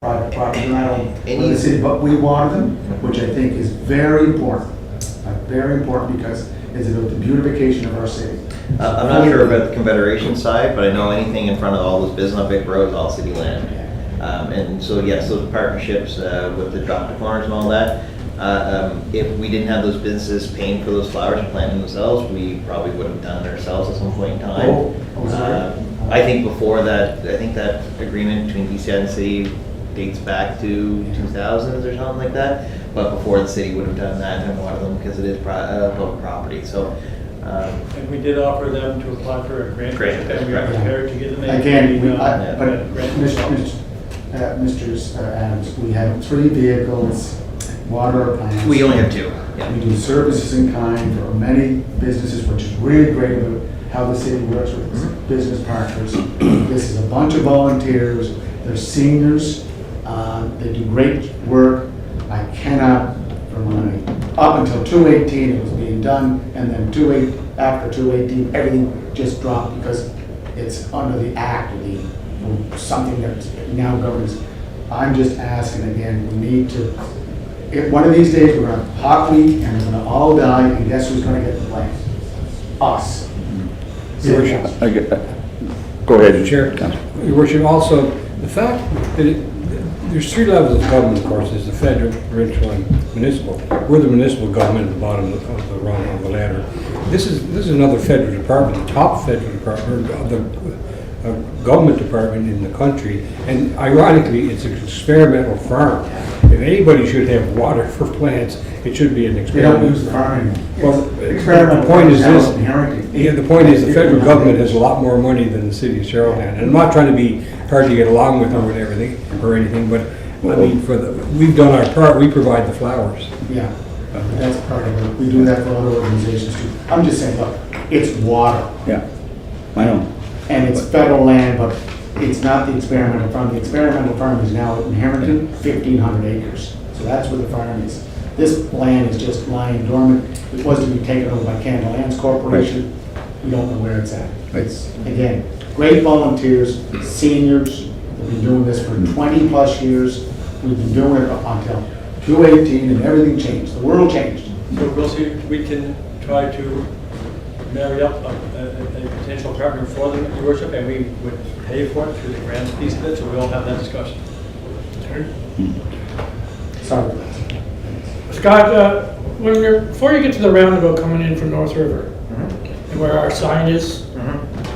private property, and I don't, in the city, but we water them, which I think is very important. Very important because it's about the beautification of our city. I'm not sure about the Confederation side, but I know anything in front of all those business on big roads, all city land. And so yes, those partnerships with the drop corners and all that. If we didn't have those businesses paying for those flowers and planting themselves, we probably would have done it ourselves at some point in time. I think before that, I think that agreement between DCI and the city dates back to 2000s or something like that. But before, the city would have done that and water them because it is public property. So. And we did offer them to apply for a grant. And we are correct. prepared to give them a Again, grant. Mr. Adams, we have 3 vehicles, water plants. We only have 2. Yeah. We do services in kind for many businesses, which is really great about how the city works with its business partners. This is a bunch of volunteers. They're seniors. They do great work. I cannot, up until 218 it was being done, and then after 218 everything just dropped because it's under the act or something that now governs. I'm just asking again, we need to, one of these days we're going to have hot week and we're going to all die, and guess who's going to get the blame? Us. Your Worship, go ahead, Chair. Your Worship, also the fact that there's 3 levels of government, of course. There's the federal, provincial, and municipal. We're the municipal government at the bottom of the rung of the ladder. This is another federal department, the top federal department, the government department in the country. And ironically, it's an experimental farm. If anybody should have water for plants, it should be an experimental. They don't use the farming. Well, the point is this. Yeah, the point is the federal government has a lot more money than the city of Charlottetown. And I'm not trying to be hard to get along with or everything or anything, but I mean, we've done our part. We provide the flowers. Yeah, that's part of it. We do that for other organizations too. I'm just saying, look, it's water. Yeah, I know. And it's federal land, but it's not the experimental farm. The experimental farm is now in Harrington, 1,500 acres. So that's where the farm is. This land is just lying dormant. It was to be taken over by Canada Lands Corporation. We don't know where it's at. It's, again, great volunteers, seniors. We've been doing this for 20 plus years. We've been doing it up until 218 and everything changed. The world changed. So we'll see if we can try to marry up a potential partner for them, Your Worship, and we would pay for it through the grants piece of it, so we all have that discussion. Sorry. Scott, before you get to the roundabout coming in from North River, and where our sign is,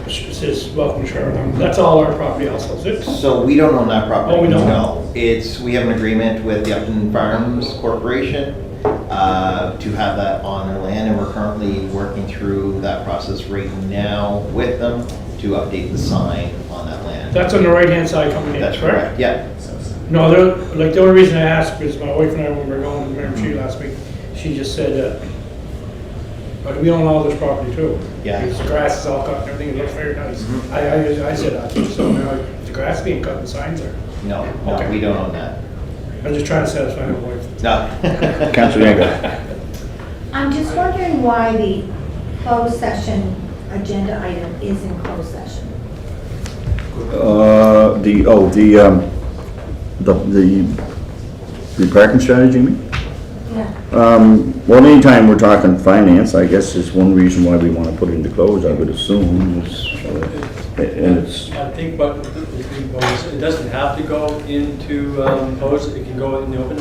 which says "Welcome Charlottetown," that's all our property also, is it? So we don't own that property. Oh, we don't? No. We have an agreement with the Upton Farms Corporation to have that on their land, and we're currently working through that process right now with them to update the sign on that land. That's on the right-hand side coming in, That's correct, yeah. No, like the only reason I asked is my wife and I, when we were going to Marin last week, she just said, but we own all this property too. Yeah. The grass is all cut and everything, it looks very nice. I said, I think so, now, the grass being cut and signs are. No, Okay. we don't own that. I'm just trying to satisfy my wife. No. Councilor Yanko. I'm just wondering why the closed session agenda item is in closed session. The parking strategy, you mean? Yeah. Well, anytime we're talking finance, I guess is one reason why we want to put it into close, I would assume, and it's. I think, but it doesn't have to go into closed, it can go in the open.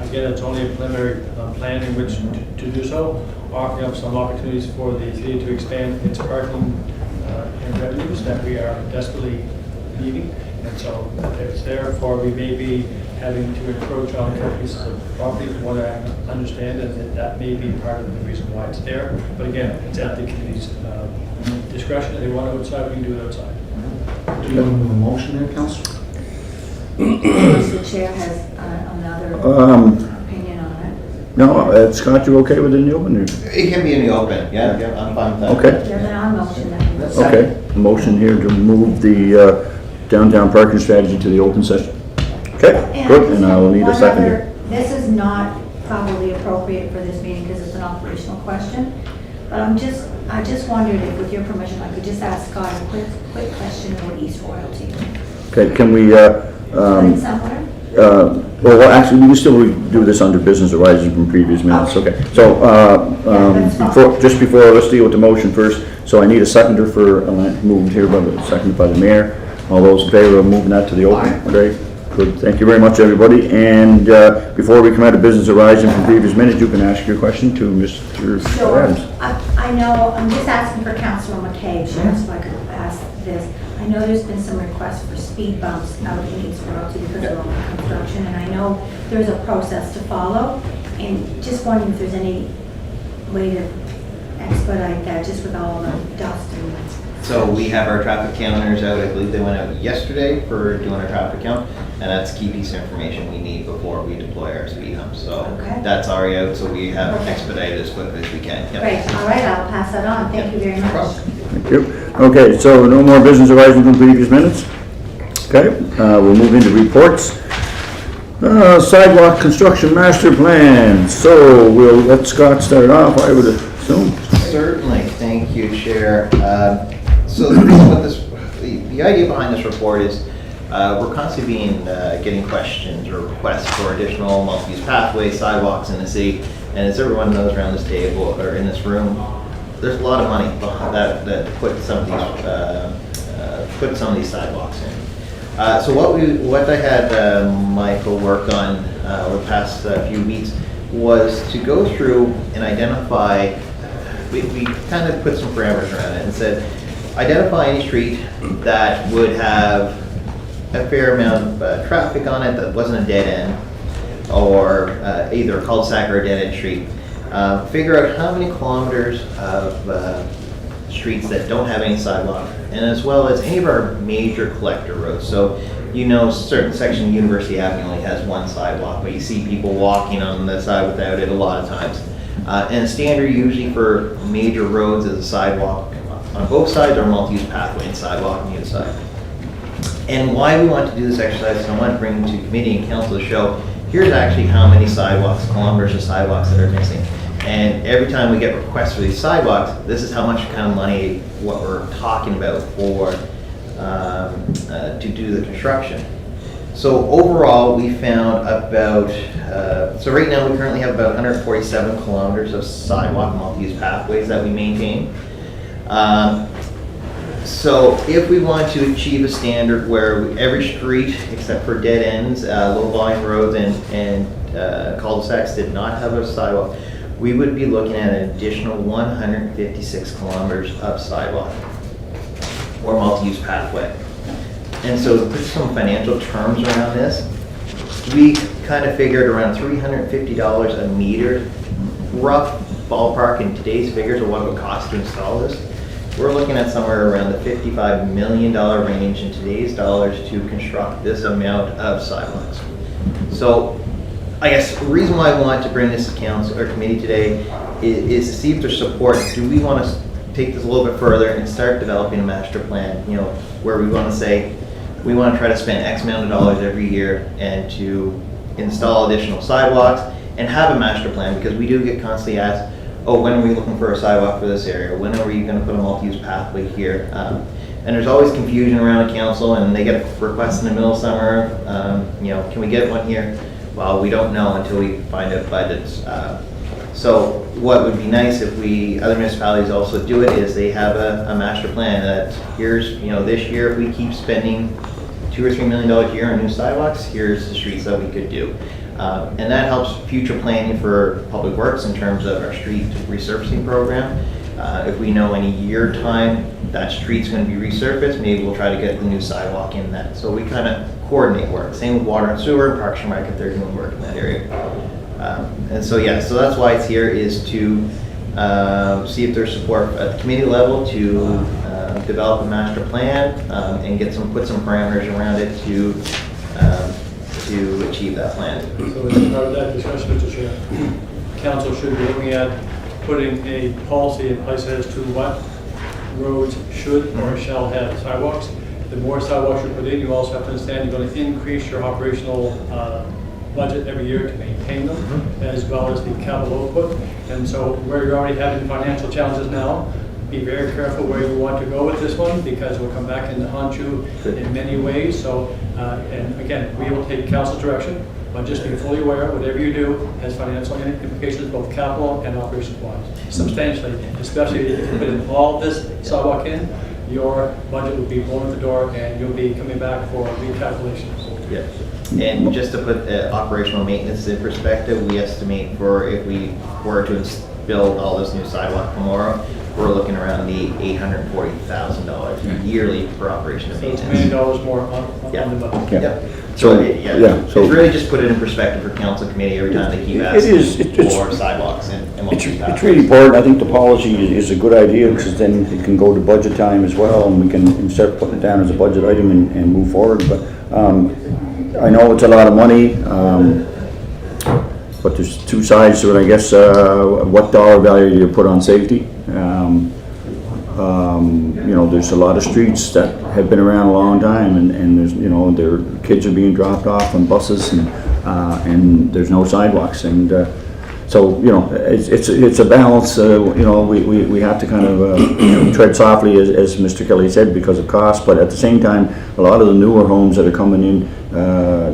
Again, it's only a preliminary plan in which to do so. Offering up some opportunities for the city to expand its parking and revenues that we are desperately needing. And so it's therefore we may be having to encroach on pieces of property from what I understand, and that may be part of the reason why it's there. But again, it's at the committee's discretion. If they want it outside, we can do it outside. Do you want to move a motion there, Councilor? Unless the chair has another opinion on it. No, Scott, you okay with it in the open? Or? It can be in the open, yeah, I'm fine with that. Okay. Yeah, then I'll motion that. Okay, motion here to move the downtown parking strategy to the open session. Okay, good, and I will need a second here. This is not probably appropriate for this meeting because it's an operational question, but I just wondered if, with your permission, I could just ask Scott a quick question about East Royalty. Okay, can we, Put it somewhere? well, actually, we can still do this under business arising from previous minutes, okay. So, that's fine. just before, let's deal with the motion first. So I need a seconder for, moved here, seconded by the mayor. All those in favor of moving that to the open? Aye. Great, good, thank you very much, everybody. And, before we come out of business arising from previous minutes, you can ask your question to Mr. Sure. Adams. I know, I'm just asking for Councilor McCabe, she asked if I could ask this. I know there's been some requests for speed bumps out in East Royalty because of all the construction, and I know there's a process to follow, and just wondering if there's any way to expedite that, just with all the dust and... So we have our traffic counters out, I believe they went out yesterday for doing our traffic count, and that's key piece of information we need before we deploy our speed humps. So Okay. that's already out, so we have Okay. expedited as quickly as we can. Yep. Great, all right, I'll pass that on, thank you very No much. problem. Thank you. Okay, so no more business arising from previous minutes? Okay, we'll move into reports. Sidewalk construction master plan. So we'll let Scott start off, I would assume. Certainly, thank you, Chair. So the reason what this, the idea behind this report is we're constantly getting questions or requests for additional multi-use pathways, sidewalks in the city, and as everyone knows around this table or in this room, there's a lot of money that put some of these sidewalks in. So what I had Michael work on over the past few weeks was to go through and identify. We kind of put some parameters around it and said, identify any street that would have a fair amount of traffic on it that wasn't a dead end, or either a cul-de-sac or a dead end street. Figure out how many kilometers of streets that don't have any sidewalk, and as well as any of our major collector roads. So, you know, certain section of University Avenue only has one sidewalk, but you see people walking on the side without it a lot of times. And standard usually for major roads is a sidewalk on both sides or multi-use pathway and sidewalk on either side. And why we want to do this exercise is I want to bring to committee and council to show, here's actually how many sidewalks, kilometers of sidewalks that are missing. And every time we get requests for these sidewalks, this is how much kind of money, what we're talking about for, to do the construction. So overall, we found about, so right now we currently have about 147 kilometers of sidewalk multi-use pathways that we maintain. So if we want to achieve a standard where every street except for dead ends, low volume roads and cul-de-sacs did not have a sidewalk, we would be looking at an additional 156 kilometers of sidewalk or multi-use pathway. And so to put some financial terms around this, we kind of figured around $350 a meter, rough ballpark in today's figures of what it would cost to install this. We're looking at somewhere around the $55 million range in today's dollars to construct this amount of sidewalks. So I guess the reason why I want to bring this to council or committee today is to see if there's support. Do we want to take this a little bit further and start developing a master plan, you know, where we want to say, we want to try to spend X amount of dollars every year and to install additional sidewalks and have a master plan, because we do get constantly asked, oh, when are we looking for a sidewalk for this area? When are we going to put a multi-use pathway here? And there's always confusion around the council, and they get a request in the middle of summer, you know, can we get one here? Well, we don't know until we find out budgets. So what would be nice if other municipalities also do it is they have a master plan that here's, you know, this year if we keep spending $2 or $3 million a year on new sidewalks, here's the streets that we could do. And that helps future planning for public works in terms of our street resurfacing program. If we know in a year time that street's going to be resurfaced, maybe we'll try to get the new sidewalk in that. So we kind of coordinate work. Same with water and sewer, Parks and Rec if they're doing work in that area. And so yeah, so that's why it's here, is to see if there's support at the committee level to develop a master plan and put some parameters around it to achieve that plan. So as part of that discussion, Mr. Chair, council should be looking at putting a policy in place as to what roads should or shall have sidewalks. The more sidewalks you put in, you also have to understand you're going to increase your operational budget every year to maintain them, as well as the capital output. And so where you're already having financial challenges now, be very careful where you want to go with this one, because it will come back and haunt you in many ways. So, and again, we will take council's direction, but just be fully aware, whatever you do has financial implications, both capital and operations-wise, substantially, especially if you put in all this sidewalk in, your budget will be blown at the door, and you'll be coming back for recalculations. Yeah. And just to put operational maintenance in perspective, we estimate for, if we were to build all this new sidewalk tomorrow, we're looking around the $840,000 yearly for operation and So it's $1 maintenance. million more on Yeah. the budget. Yeah. Yep. So, yeah, so- it's really just put it in perspective for council committee every time they keep It asking is, it's- for sidewalks and what It's we have. really important. I think the policy is a good idea, because then it can go to budget time as well, and we can start putting it down as a budget item and move forward. But I know it's a lot of money, but there's two sides to it, I guess. What dollar value do you put on safety? You know, there's a lot of streets that have been around a long time, and there's, you know, their kids are being dropped off on buses, and there's no sidewalks, and so, you know, it's a balance. You know, we have to kind of you know, tread softly, as Mr. Kelly said, because of cost, but at the same time, a lot of the newer homes that are coming in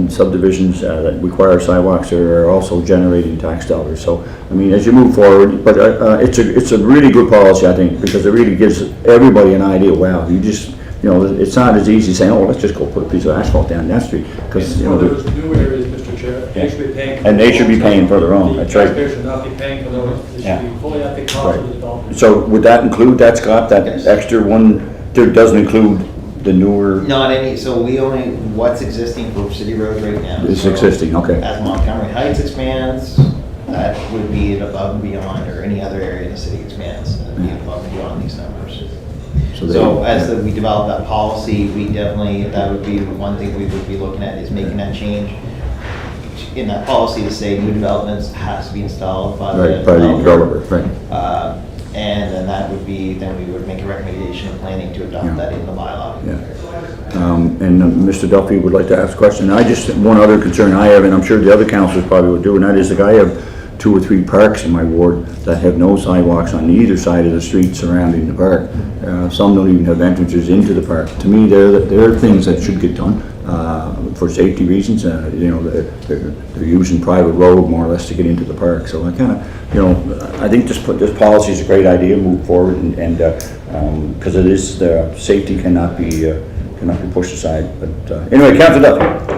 subdivisions that require sidewalks are also generating tax dollars. So, I mean, as you move forward, but it's a really good policy, I think, because it really gives everybody an idea. Wow, you just, you know, it's not as easy saying, oh, let's just go put a piece of asphalt down that street, because, you know, For those new areas, Mr. Chair, they should be paying. And they should be paying for their own, that's right. Taxpayers should not be paying for those. They Yeah. should be fully at the cost of the development. so would that include that, Scott, that Yes. extra one? There doesn't include the newer, Not any, so we only, what's existing for city roads right now. is So existing, okay. As Montgomery Heights expands, that would be above and beyond, or any other area in the city expands, that would be above and beyond these numbers. So they- So as we develop that policy, we definitely, that would be one thing we would be looking at, is making that change in that policy to say new developments has to be installed by the Right, by the developer, right. And then that would be, then we would make a recommendation of planning to adopt Yeah. that in the bylaw. Yeah. And Mr. Duffy would like to ask a question. One other concern I have, and I'm sure the other councilors probably would do, and that is, like, I have 2 or 3 parks in my ward that have no sidewalks on either side of the street surrounding the park. Some don't even have entrances into the park. To me, they're things that should get done for safety reasons. You know, they're using private road more or less to get into the park. So I kind of, you know, I think this policy is a great idea. Move forward, and because it is, the safety cannot be pushed aside. But anyway, Councilor Duffy.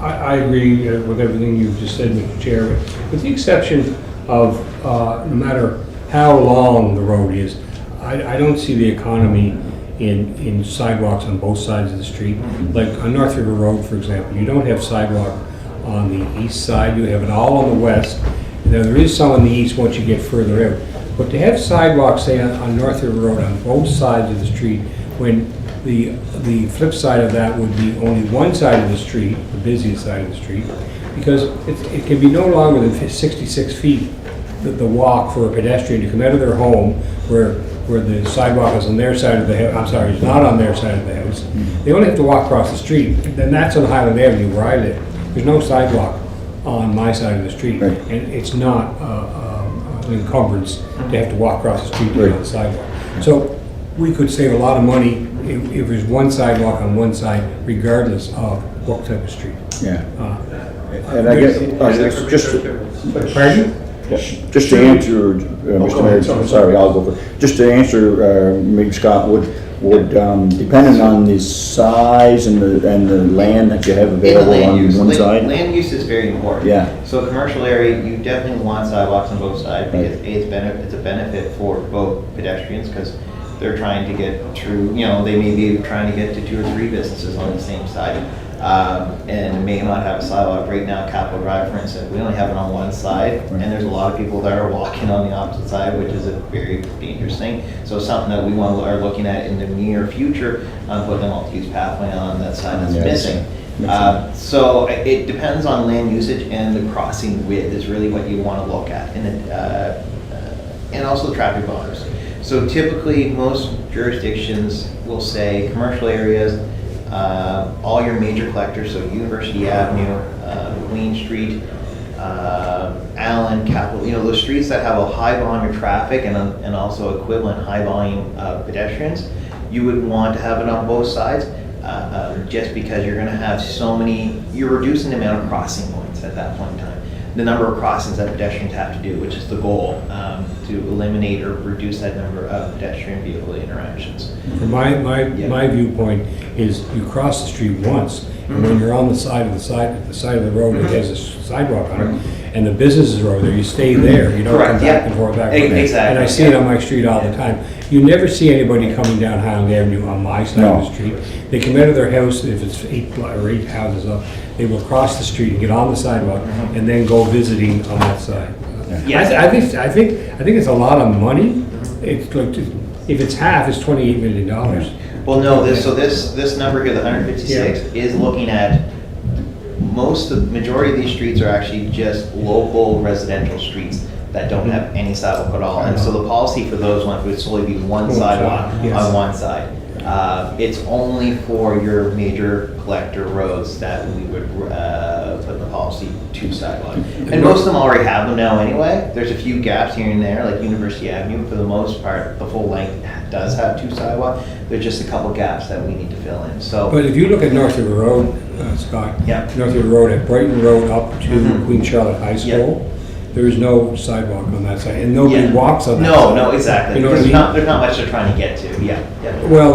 I agree with everything you've just said, Mr. Chair, with the exception of no matter how long the road is, I don't see the economy in sidewalks on both sides of the street. Like on North River Road, for example, you don't have sidewalk on the east side, you have it all on the west. Now, there is some on the east once you get further out. But to have sidewalks, say, on North River Road on both sides of the street, when the flip side of that would be only one side of the street, the busiest side of the street, because it can be no longer than 66 feet, the walk for a pedestrian to come out of their home where the sidewalk is on their side of the house, I'm sorry, it's not on their side of the house. They only have to walk across the street, then that's on Highland Avenue where I live. There's no sidewalk on my side of the street, Right. and it's not an encumbrance to have to walk across the street to get on the sidewalk. So we could save a lot of money if there's one sidewalk on one side, regardless of what type of street. Yeah. And I guess, just Pardon? to answer, Mr. Mayor, sorry, I'll go for, just to answer, maybe Scott, would depending on the size and the land that you have In the available land on use, one side? land use is very important. Yeah. So commercial area, you definitely want sidewalks on both sides, Right. because it's a benefit for both pedestrians, because they're trying to get through, you know, they may be trying to get to 2 or 3 businesses on the same side, and may not have a sidewalk. Right now, Capitol Drive, for instance, we only have it on one side, Right. and there's a lot of people that are walking on the opposite side, which is a very dangerous thing. So something that we are looking at in the near future, putting a multi-use pathway on that side that's Yes. missing. So it depends on land usage, and the crossing width is really what you want to look at, and also traffic volumes. So typically, most jurisdictions will say commercial areas, all your major collectors, so University Avenue, Queen Street, Allen, Capitol, you know, those streets that have a high volume of traffic and also equivalent high volume of pedestrians, you would want to have it on both sides, just because you're gonna have so many, you're reducing the amount of crossing points at that point in time. The number of crossings that pedestrians have to do, which is the goal, to eliminate or reduce that number of pedestrian vehicle interactions. From my viewpoint is you cross the street once, and when you're on the side of the road that has a sidewalk on it, and the businesses are over there, you stay there, you don't come Correct, back yeah. and forth, Exactly, And I see it on my street all the time. You never see anybody coming down Highland Avenue on my side of the street. They come out of their house, if it's eight houses up, they will cross the street and get on the sidewalk, and then go visiting on that side. Yes. I think it's a lot of money. It's like, if it's half, it's $28 million. Well, no, this number here, the 156, is looking at majority of these streets are actually just local residential streets that don't have any sidewalk at all. And so the policy for those ones would solely be one sidewalk on one side. It's only for your major collector roads that we would put in the policy 2 sidewalk. And most of them already have them now anyway. There's a few gaps here and there, like University Avenue, for the most part, the full length does have 2 sidewalk. There's just a couple gaps that we need to fill in, so. But if you look at North River Road, Scott, Yeah. North River Road at Brighton Road up to Queen Charlotte High School, there is no sidewalk on that side, and nobody Yeah. walks on that side. No, exactly. You know what I There's mean? not much they're trying to get to, yeah. Well,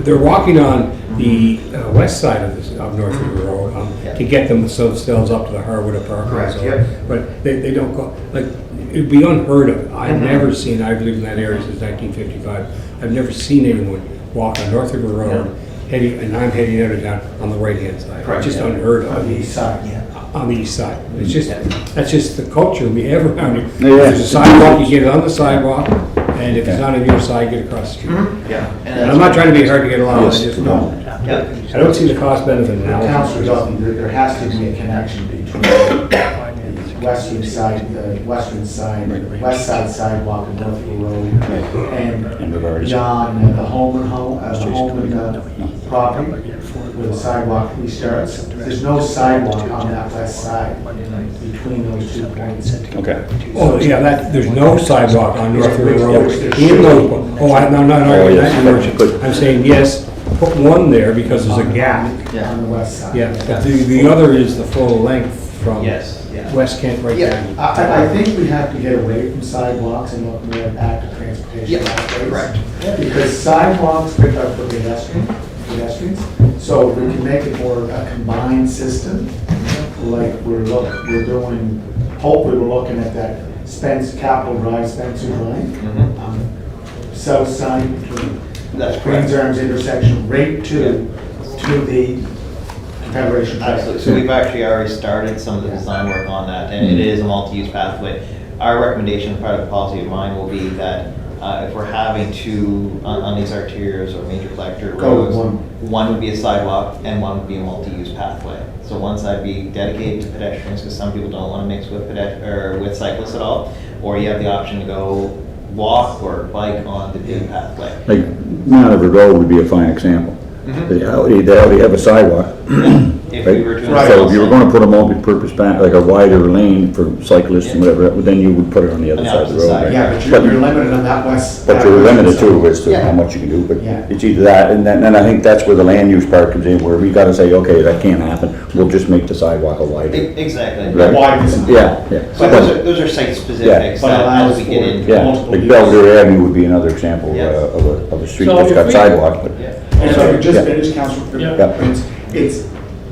they're walking on the west side of North River Road Yeah. to get themselves up to the Harwood Apartments. Correct, yeah. But they don't go, like, it'd be unheard of. I've Mhm. never seen, I've lived in that area since 1955, I've never seen anyone walk on North River Road, and I'm heading out of town on the right-hand side. Correct, It's just yeah. unheard of. On the east side. Yeah. On the east side. It's just, that's just the culture we have around here. If Yeah. there's a sidewalk, you get it on the sidewalk, and if it's not on your side, get across the street. Yeah. And I'm not trying to be hard to get along, I Yes, just, no. Yeah. I don't see the cost benefit Now, now. Councillor Duffy, there has to be a connection between the western side, west side sidewalk of North River Road And we've already- and beyond the Holman property where the sidewalk restarts. There's no sidewalk on that west side between those 2 points. Okay. Oh, yeah, there's no sidewalk on North River Road. Which there In should those, be. oh, I'm not Oh, arguing yes. that, Your Worship. I'm saying, yes, put one there because there's a gap. On the west side. Yeah, but the other is the full length from Yes, yeah. West Kent right Yeah. down. I think we have to get away from sidewalks and look more at active transportation. Yeah, pathways. correct. Because sidewalks pick up for pedestrians, so we can make it more a combined system, like we're doing, hopefully we're looking at that Capitol Drive, Spencer Drive, south side between That's correct. Queens Arms intersection, right to the Confederation Trail. Absolutely. So we've actually already started some of the design work on that, and it is a multi-use pathway. Our recommendation, part of the policy of mine, will be that if we're having on these arterials or major collector Go roads, one. one would be a sidewalk and one would be a multi-use pathway. So one side be dedicated to pedestrians, because some people don't want to mix with with cyclists at all, or you have the option to go walk or bike on the big pathway. Like, Mount Everett Road would be a fine example. They already have a sidewalk. If Right? we were to So if you were gonna put a multi-purpose like a wider lane for cyclists and whatever, then you would put it on the other On the side of the opposite road, side, right? Yeah, but you're limited on that west. But you're limited too as to Yeah. how much you can do, but Yeah. it's either that, and then, and I think that's where the land use part comes in, where we gotta say, okay, that can't happen, we'll just make the sidewalk a wider. Exactly. Right? Wide design. Yeah, yeah. So those are site specifics But that allows as we get for- into. Yeah, multiple like use. Belvedere Avenue would be another example Yes. of a street So that's if got we- sidewalk, but. Yeah. And if I could just Yeah. finish, Councilor Yeah. Prince, it's,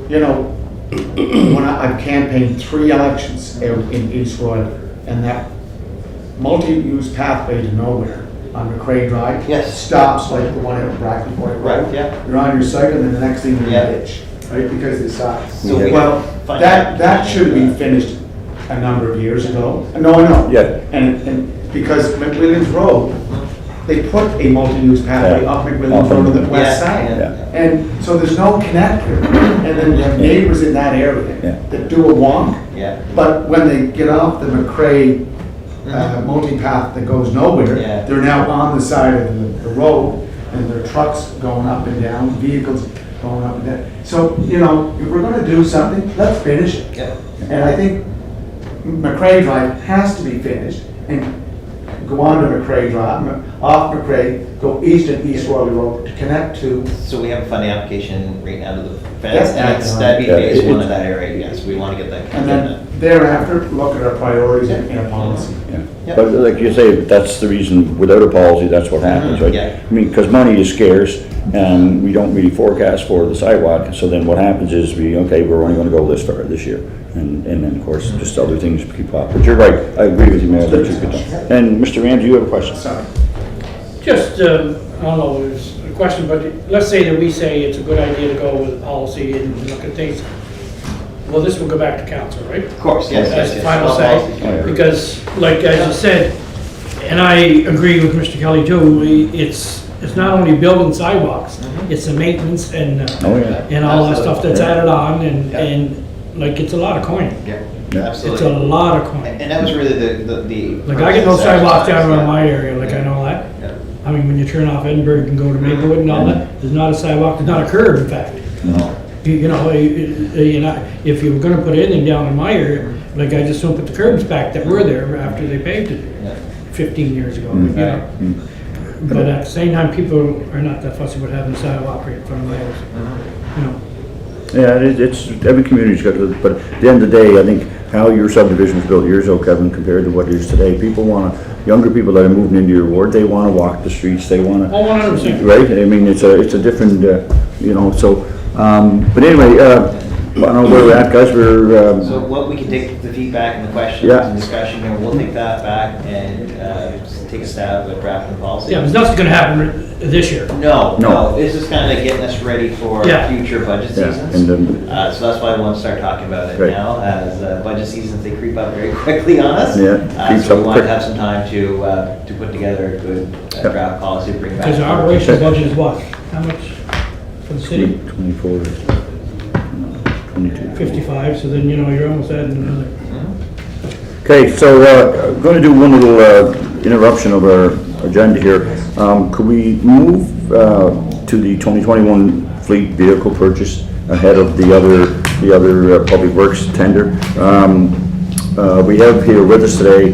you know, when I've campaigned 3 elections in East Royal, and that multi-use pathway to nowhere on McCray Drive. Yes. Stops like the one at Brackley Point Road. Right, yeah. You're on your cycle, and then the next thing you're in Yeah. a ditch, right, because it stops. So we Well, find that should be finished a number of years ago. No, I know. Yeah. And because McWilliams Road, they put a multi-use pathway Yeah. up McWilliams Road to the west Yeah, side. yeah. And so there's no connector, and then you have neighbors in that area Yeah. that do a walk, Yeah. but when they get off the McCray multi-path that goes nowhere, Yeah. they're now on the side of the road, and there are trucks going up and down, vehicles going up and down. So, you know, if we're gonna do something, let's finish it. Yeah. And I think McCrae Drive has to be finished and go on to McCrae Drive, off McCrae, go east and East Raleigh Road to connect to. So we have a funding application right now to the fence, Yes, and that'd be yeah, phase one it- of that area, yes, we want to get that. And then thereafter, look at our priorities in a policy. Yeah. Yep. But like you say, that's the reason, without a policy, that's what happens, right? Yeah. I mean, because money is scarce, and we don't really forecast for the sidewalk, so then what happens is we're only gonna go this far this year. And then, of course, just other things keep up. But you're right, I agree with you, Mayor, that you could. And Mr. Rams, you have a question? Sorry. Just, I don't know, it's a question, but let's say that we say it's a good idea to go with a policy and look at things. Well, this will go back to council, right? Of course, yes, That's yes, the yes. final All say, policies can be- because like as you said, and I agree with Mr. Kelly too, it's not only building sidewalks, it's the maintenance and, Oh, yeah. and all that stuff that's Yeah. added on and like it's a lot of coin. Yeah, Yeah. It's a absolutely. lot of coin. And that was really the. Like I get no sidewalks down around my area, like I know that. Yeah. I mean, when you turn off Edinburgh and go to Maplewood and all that, there's not a sidewalk, there's not a curb in fact. No. You know, if you were gonna put anything down in my area, like I just don't put the curbs back that were there after they paved it Yeah. 15 years ago, you know. But at the same time, people are not that fussy with having a sidewalk right in front of their house, you know. Yeah, it's, every community's got to, but at the end of the day, I think how your subdivision was built years ago, Kevin, compared to what it is today, people younger people that are moving into your ward, they wanna walk the streets, they wanna. Oh, 100%. Right, I mean, it's a different, so, but anyway, I don't know where we're at, guys, So what we can take the feedback and the questions Yeah. and discussion, and we'll take that back and take a stab at drafting policy. Yeah, there's nothing gonna happen this year. No, No. no, this is kind of getting us ready for Yeah. future budget Yeah, seasons. and then- So that's why I want to start talking about it Right. now, as budget seasons, they creep up very quickly on us. Yeah, creeps So we up want to quick. have some time to put together a good Yep. draft policy to bring back. Because our operations budget is what? How much for the city? 24, 22. 55, so then, you know, you're almost adding another. Okay, so, I'm gonna do one little, interruption of our agenda here. Could we move, to the 2021 fleet vehicle purchase ahead of the other public works tender? We have here with us today,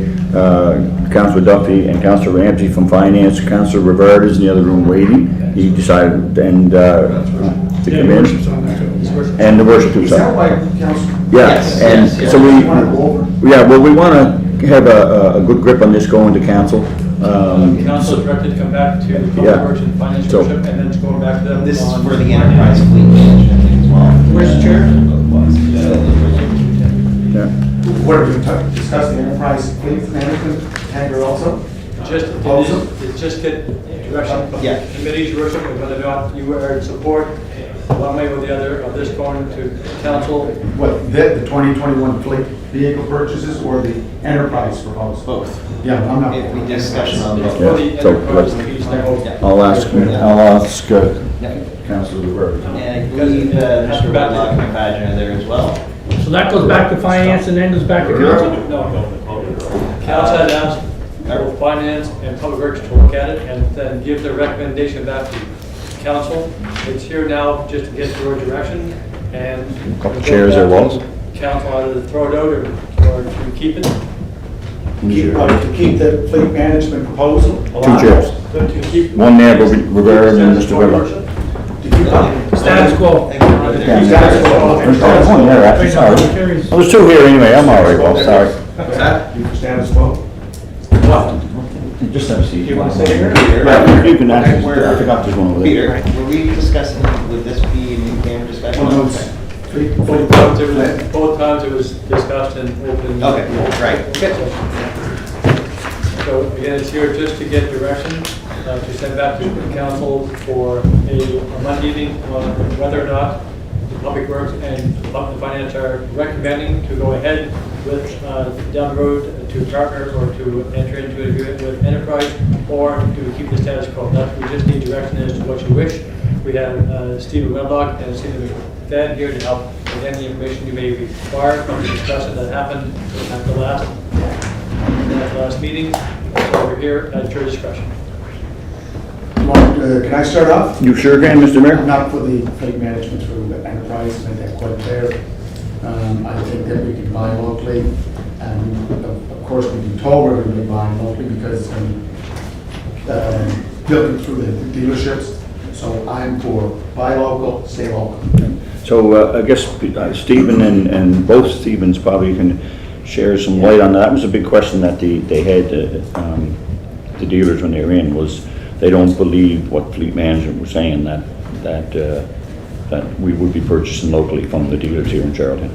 Councilor Duffy and Councilor Ramsey from Finance. Councilor Rivard is in the other room waiting. He decided, to come in. And the worship too, Is that sorry. why, Council? Yeah, Yes, and yes, yes. so You want to go over? we want to have a good grip on this going to council. Council directed to come back to the Yeah. public works and finance So- worship, and then to go back to them. This is on- for the enterprise fleet management thing as well. Where's the chair? Yeah. What are we discussing, enterprise fleet management tender also? Just, Also? it's just get direction from Yeah. the committees, your worship, and whether or not you are in support, one way or the other, of this going to council. What, the 2021 fleet vehicle purchases or the enterprise proposal? Both. Yeah, I'm not. If we discussion on both. For Yeah, the so enterprise let's- piece, they both- Yeah. I'll ask Yeah. Councilor Rivard. And I believe Mr. Whitlock and Badger are there as well. So that goes back to finance and then goes back to council? No, council had asked both finance and public works to look at it and then give their recommendation back to council. It's here now just to get your direction and. Couple chairs there, Walls. Council either throw it out or to keep it. To keep the fleet management proposal alive? chairs. To keep. One there, Rivard and then Mr. Whitlock. To keep up? Status quo. Thank you. There's one there, actually, sorry. Carries. Well, there's two here anyway, I'm all right, well, sorry. What's that? You for status quo? Just have a seat. You want to stay here? Yeah, you can Okay, actually, I forgot there's one over there. Peter, were we discussing, would this be a new camera discussion? Well, no, it's fleet Both times it was discussed in open. Okay, right, good. So again, it's here just to get direction, to send back to the council for a Monday meeting on whether or not the public works and the finance are recommending to go ahead with, down the road to partner or to enter into an agreement with enterprise or to keep the status quo. That, we just need direction as to what you wish. We have Stephen Welldock and Stephen McFadden here to help with any information you may require from the discussion that happened at the last meeting. So we're here at your discretion. Can I start off? You sure can, Mr. Mayor? Not for the fleet management through the enterprise, I think that's quite fair. I think that we can buy locally. And of course, we've been told we're going to be buying locally because it's going to be built through the dealerships. So I'm for buy local, stay local. So I guess Stephen and both Stephens probably can share some light on that. That was a big question that they had, the dealers when they were in, was they don't believe what fleet management was saying, that we would be purchasing locally from the dealers here in Charlton.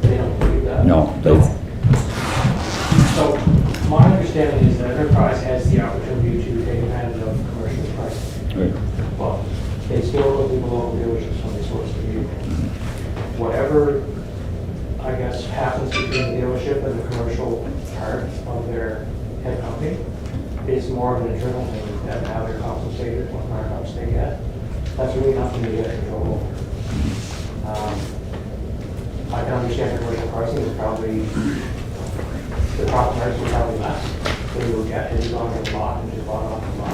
They don't believe that? No, So my understanding is that Enterprise has the opportunity to take advantage of commercial pricing. Right. But they still look at the local dealerships when they source the vehicle. Whatever, I guess, happens between the dealership and the commercial part of their head company is more of an internal thing, that how they're compensated, what markups they get. That's really nothing to get control over. I can understand commercial pricing is probably, the profit margins are probably less than you would get if you go on the lot and just bought off the lot.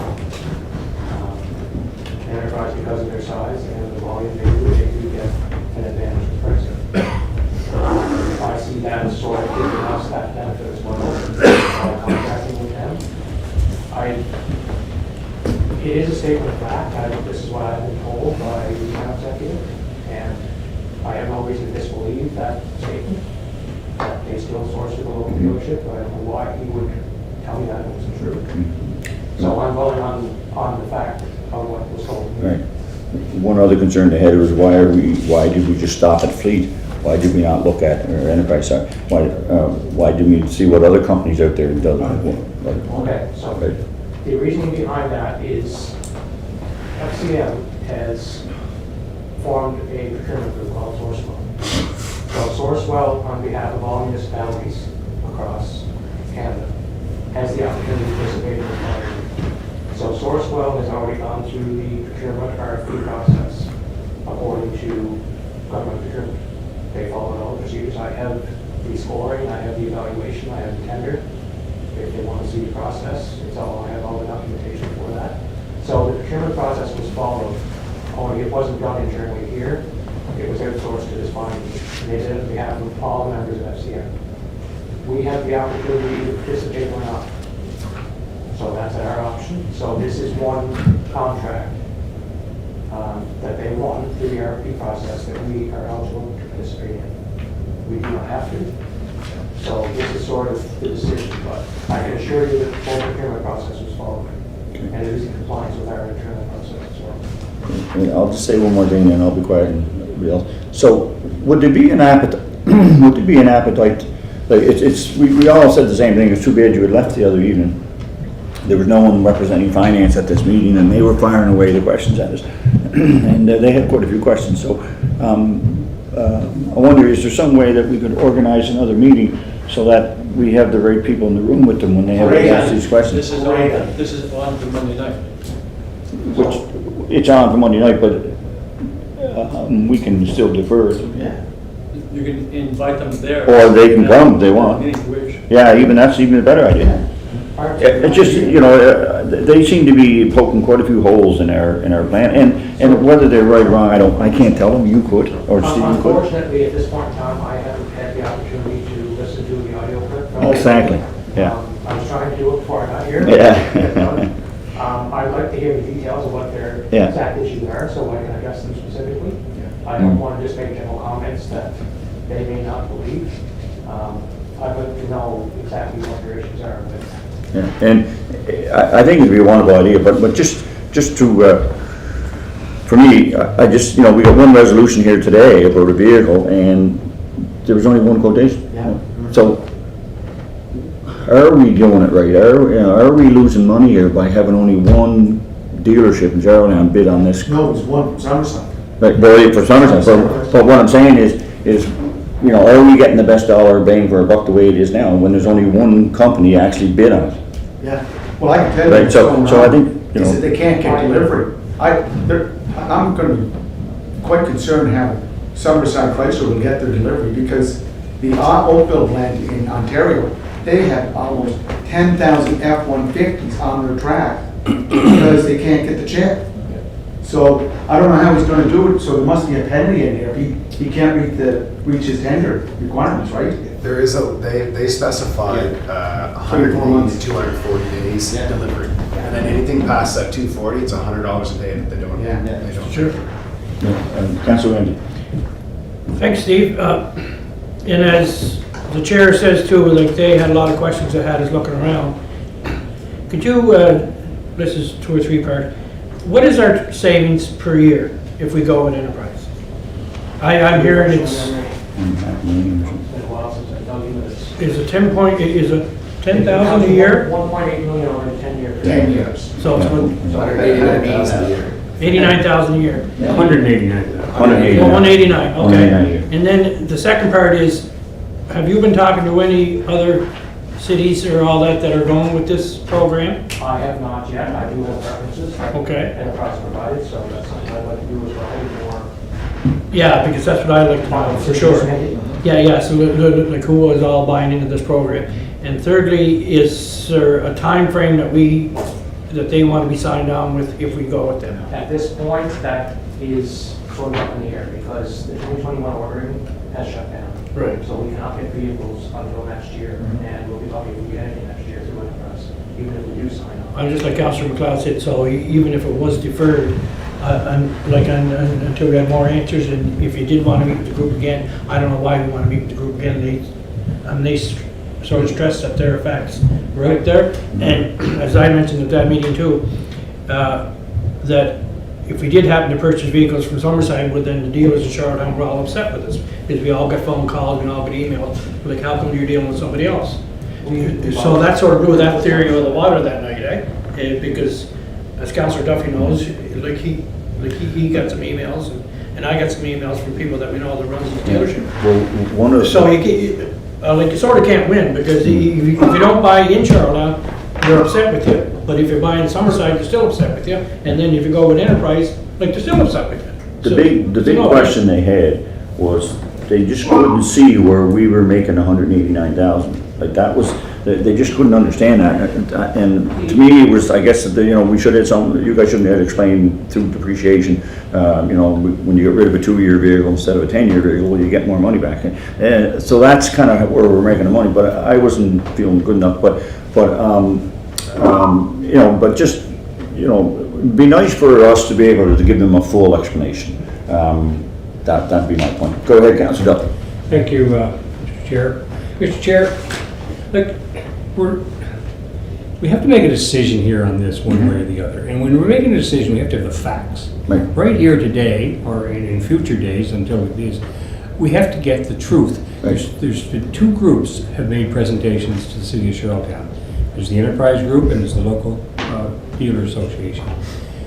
Enterprise, because of their size and the volume they do get an advantage in pricing. I see that as sort of giving us that benefit as well, contracting with them. It is a statement of fact. This is what I've been told by the account executive, and I have no reason to disbelieve that statement. That they still source with a local dealership, but I don't know why he would tell me that it wasn't true. So I'm going on the fact of what was told to me. Right. One other concern they had was why did we just stop at Fleet? Why did we not look at, or Enterprise, sorry, why did we see what other companies out there do? Okay, so Right. the reasoning behind that is FCM has formed a procurement group called Sourcewell. So Sourcewell, on behalf of all municipalities across Canada, has the opportunity to participate in the project. So Sourcewell has already gone through the procurement RFP process according to government procurement. They followed all the procedures. I have the scoring, I have the evaluation, I have the tender. If they want to see the process, I have all the documentation for that. So the procurement process was followed, only it wasn't done internally here. It was outsourced to this body, and they did it on behalf of all the members of FCM. We have the opportunity to participate or not. So that's our option. So this is one contract that they won through the RFP process that we are eligible to participate in. We do not have to. So this is sort of the decision, but I can assure you that the full procurement process was followed. And it is in compliance with our internal process as well. I'll just say one more thing and I'll be quiet and real. So would there be an appetite, like we all said the same thing, it's too bad you had left the other evening. There was no one representing finance at this meeting and they were firing away the questions at us. And they had quite a few questions, so I wonder, is there some way that we could organize another meeting so that we have the right people in the room with them when they have to ask these questions? This is on to Monday night. Which, it's on for Monday night, but we can still defer. Yeah. You can invite them there. Or they can come if they want. Any wish. Yeah, that's even a better idea. It's just, they seem to be poking quite a few holes in our plan, and whether they're right or wrong, I can't tell them. You could, or Steve could. Unfortunately, at this point in time, I haven't had the opportunity to listen to the audio clip. Exactly, yeah. I was trying to do it before I got here. Yeah. I'd like to hear the details of what their Yeah. exact issues are, so I can address them specifically. I don't want to just make general comments that they may not believe. I'd like to know exactly what their issues are. Yeah, and I think it'd be a wonderful idea, but just to, for me, I just, we got one resolution here today about a vehicle, and there was only one quotation. Yeah. So, are we doing it right? Are we losing money here by having only one dealership in Geraldine bid on this? No, it was one from Somerset. Right, well, for Somerset, but what I'm saying is, are we getting the best dollar bang for a buck the way it is now, when there's only one company actually bid on it? Yeah, well, I can tell you. Right, what's so going I on. think, Is that they can't get delivery. I'm gonna be quite concerned how Somerset Chrysler will get their delivery, because the Oakville plant in Ontario, they have almost 10,000 F-150s on their track because they can't get the chip. So So I don't know how he's gonna do it, so there must be a penalty in here if he can't reach his tender requirements, right? There is they specified 180 to 240 days delivery. And then anything past that 240, it's $100 a day that they don't. Yeah. They don't. Sure. Councillor Randy. Thanks, Steve. And as the chair says too, like they had a lot of questions they had us looking around. Could you, this is 2 or 3 parts, what is our savings per year if we go with enterprise? I'm hearing it's, It's been a while since I've done this. is it 10,000 a year? 1.8 million over 10 years. 10 years. So it's $189,000 a year. 89,000 a year. 189,000. 189. Oh, 189, 189 a okay. year. And then the second part is, have you been talking to any other cities or all that are going with this program? I have not yet. I do have preferences. Okay. Enterprise provided, so that's something I'd like to do as well. More. Yeah, because that's what I like to know, for sure. Yeah, so like who is all buying into this program? And thirdly, is there a time frame that they want to be signed on with if we go with them? At this point, that is sort of up in the air because the 2021 ordering has shut down. Right. So we cannot get vehicles until next year, and we'll be lucky if we get anything next year through enterprise, even if we do sign on. I'm just like Councillor McLeod said, so even if it was deferred, until we had more answers, and if you did want to meet with the group again, I don't know why we want to meet with the group again. They sort of stressed that there are facts right there. And as I mentioned at that meeting too, that if we did happen to purchase vehicles from Summerside, well, then the dealers in Charlottetown were all upset with us, because we all got phone calls and all got emails, like, how come you're dealing with somebody else? So that sort of blew that theory out of the water that night, because as Councillor Duffy knows, like he got some emails, and I got some emails from people that we know that runs the dealership. Well, one of the. So you sort of can't win, because if you don't buy in Charlottetown, they're upset with you. But if you're buying Summerside, they're still upset with you. And then if you go with Enterprise, like, they're still upset with you. The big question they had was, they just couldn't see where we were making 189,000. Like, that was, they just couldn't understand that. And to me, it was, I guess, we should have you guys shouldn't have explained through depreciation, when you get rid of a 2-year vehicle instead of a 10-year vehicle, well, you get more money back. And so that's kind of where we're making the money, but I wasn't feeling good enough. But just, it'd be nice for us to be able to give them a full explanation. That'd be my point. Go ahead, Councillor Duffy. Thank you, Mr. Chair. Mr. Chair, look, we have to make a decision here on this one way or the other. And when we're making a decision, we have to have the facts. Right here today, or in future days until it is, we have to get the truth. Right. There's been 2 groups have made presentations to the city of Charlottetown. There's the Enterprise Group and there's the local dealer association.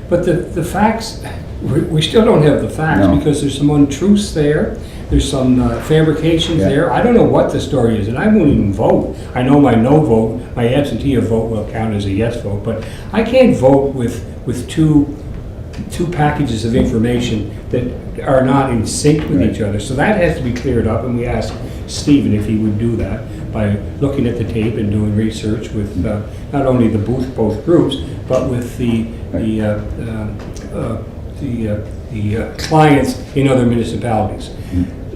But the facts, we still don't have the facts. No. Because there's some untruths there. There's some fabrications there. I don't know what the story is, and I won't even vote. I know my no vote, my absentee vote will count as a yes vote, but I can't vote with two packages of information that are not in sync with each other. So that has to be cleared up, and we asked Stephen if he would do that by looking at the tape and doing research with not only both groups, but with the clients in other municipalities.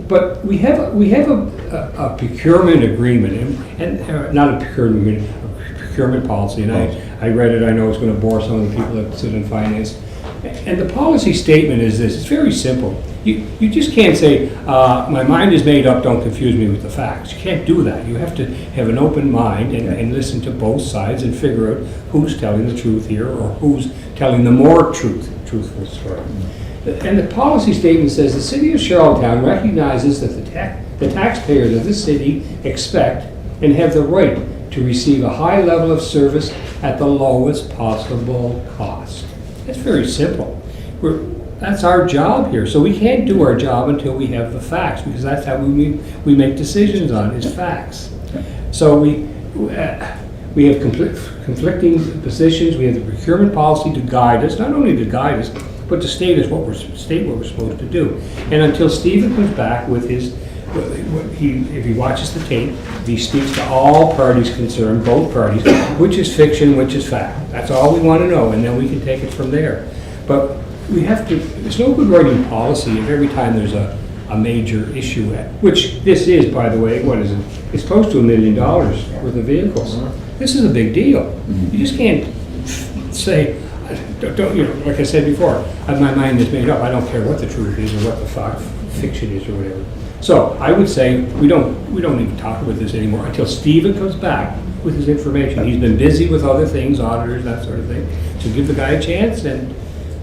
But we have a procurement agreement, and not a procurement agreement, a procurement policy. And I read it. I know it's going to bore some of the people that sit in finance. And the policy statement is this: it's very simple. You just can't say, my mind is made up, don't confuse me with the facts. You can't do that. You have to have an open mind and listen to both sides and figure out who's telling the truth here or who's telling the more truthful story. And the policy statement says the city of Charlottetown recognizes that the taxpayers of this city expect and have the right to receive a high level of service at the lowest possible cost. That's very simple. That's our job here. So we can't do our job until we have the facts, because that's how we make decisions on, is facts. So we have conflicting positions. We have the procurement policy to guide us, not only to guide us, but to state what we're supposed to do. And until Stephen comes back with his, if he watches the tape, he speaks to all parties concerned, both parties, which is fiction, which is fact. That's all we want to know, and then we can take it from there. But we have to, it's no good writing policy if every time there's a major issue, which this is, by the way, what is it? It's close to $1 million worth of vehicles. This is a big deal. You just can't say, don't, you know, like I said before, my mind is made up. I don't care what the truth is or what the fiction is or whatever. So I would say we don't even talk about this anymore until Stephen comes back with his information. He's been busy with other things, auditors, that sort of thing. So give the guy a chance, and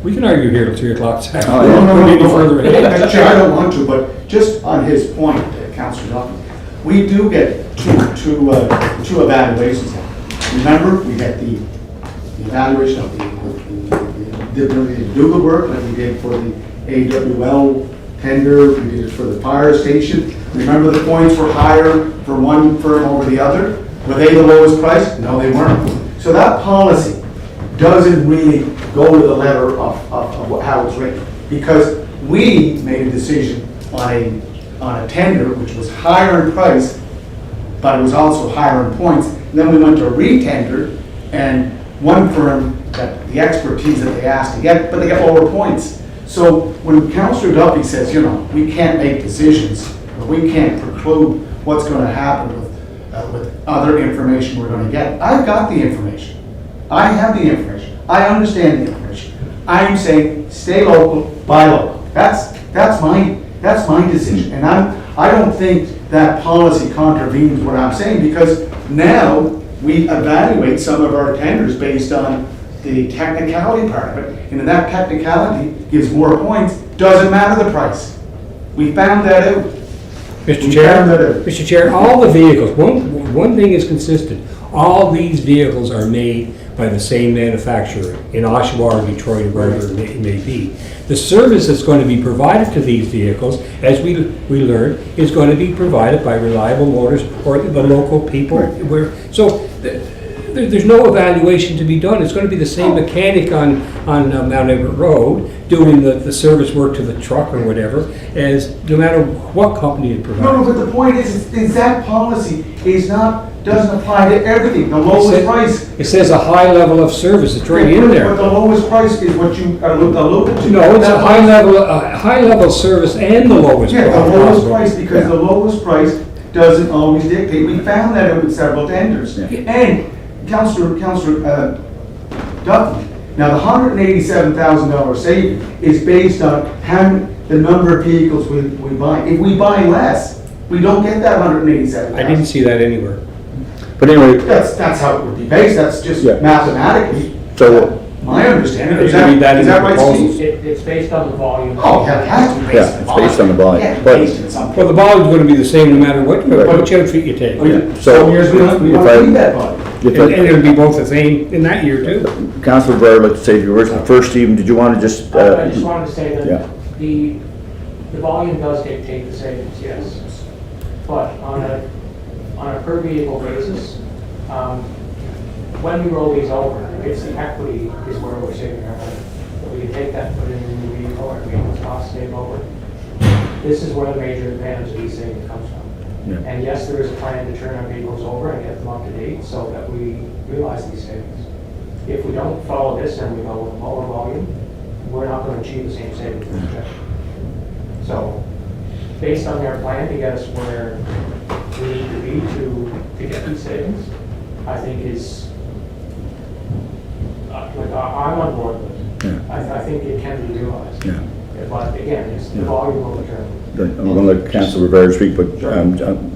we can argue here till 3 o'clock this afternoon. No. Further ahead. Chair, I don't want to, but just on his point, Councillor Duffy, we do get two evaluations. Remember, we had the evaluation of the ability to do the work like we did for the AWL tender, we did it for the fire station. Remember the points were higher for one firm over the other? Were they the lowest price? No, they weren't. So that policy doesn't really go to the letter of how it's written, because we made a decision on a tender which was higher in price, but it was also higher in points. And then we went to re-tender, and one firm got the expertise that they asked to get, but they got lower points. So when Councillor Duffy says, you know, we can't make decisions, or we can't preclude what's going to happen with other information we're going to get, I've got the information. I have the information. I understand the information. I'm saying stay local, buy local. That's my decision, and I don't think that policy contravenes what I'm saying, because now we evaluate some of our tenders based on the technicality part of it, and if that technicality gives more points, doesn't matter the price. We found that out. Mr. Chair, all the vehicles, one thing is consistent. All these vehicles are made by the same manufacturer in Oshawa or Detroit or wherever it may be. The service that's going to be provided to these vehicles, as we learned, is going to be provided by Reliable Motors or the local people. So there's no evaluation to be done. It's going to be the same mechanic on Mount Everett Road doing the service work to the truck or whatever, as no matter what company it provides. No, but the point is that policy doesn't apply to everything. The lowest price. It says a high level of service. It's right in there. But the lowest price is what you alluded to. No, it's a high level service and the lowest price. Yeah, the lowest price, because the lowest price doesn't always dictate. We found that out with several tenders. Yeah. And Councillor Duffy, now the $187,000 saving is based on the number of vehicles we buy. If we buy less, we don't get that $187,000. I didn't see that anywhere. But anyway, That's how it would be based. That's just Yeah. mathematically. so, My understanding. There's Is gonna be that in the that right, proposals. Steve? It's based on the volume. Oh, yeah, it has to be based Yeah, on the it's volume. based on the volume. Yeah, But- based on something. Well, the volume's going to be the same no matter what Right. outfit you take. so Some years we don't if I- need that volume. And it'll be both the same in that year too. Councillor Blair would like to say a few words. First, Stephen, did you want to just? I just wanted to say yeah. that the volume does dictate the savings, yes. But on a per vehicle basis, when we roll these over, it's the equity is where we're saving our money. We can take that, put it in a new vehicle, and maintenance costs stay lower. This is where the major advantage of these savings comes from. Yeah. And yes, there is a plan to turn our vehicles over and get them up to date so that we realize these savings. If we don't follow this and we go with lower volume, we're not going to achieve the same savings projection. So, based on their plan to get us where we need to be to get these savings, I think is, I'm on board with it. Yeah. I think it can be realized. Yeah. But again, it's the volume of the term. I'm going to let Councillor Rivera speak, but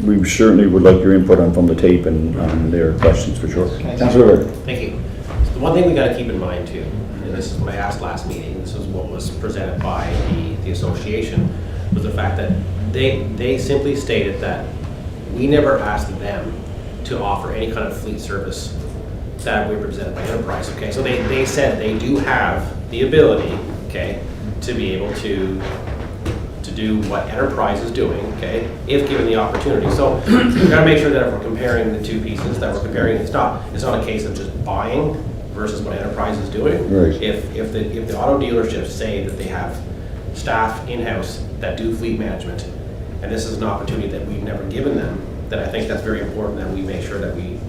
we certainly would like your input on from the tape and on their questions for sure. Councillor Rivera. Thank you. So the one thing we got to keep in mind too, and this is what I asked last meeting, this is what was presented by the association, was the fact that they simply stated that we never asked them to offer any kind of fleet service that we represented by Enterprise. Okay, so they said they do have the ability, okay, to be able to do what Enterprise is doing, okay, if given the opportunity. So we've got to make sure that if we're comparing the two pieces, that we're comparing, it's not a case of just buying versus what Enterprise is doing. Right. If the auto dealerships say that they have staff in-house that do fleet management, and this is an opportunity that we've never given them, then I think that's very important that we make sure that we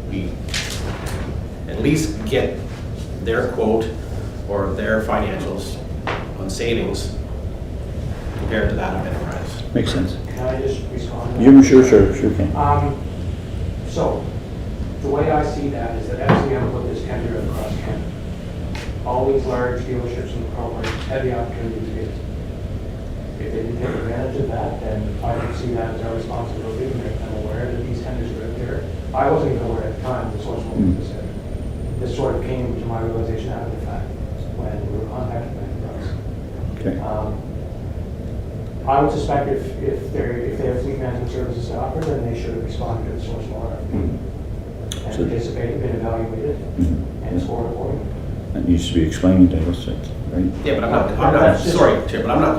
at least get their quote or their financials savings compared to that of enterprise. Makes sense. Can I just respond? to You, that? sure can. So, the way I see that is that FCM put this tender across Canada. All these large dealerships in the program had the opportunity to bid. If they didn't take advantage of that, then I would see that as our responsibility to make them aware that these tenders are out there. I wasn't even aware at the time the source was this tender. This sort of came to my realization after the fact when we were contacted by Enterprise. Okay. I would suspect if they have fleet management services to offer, then they should have responded to the source water. So- Anticipated, been evaluated, and scored accordingly. That needs to be explained to us, right? Yeah, but sorry, Chair, but I'm not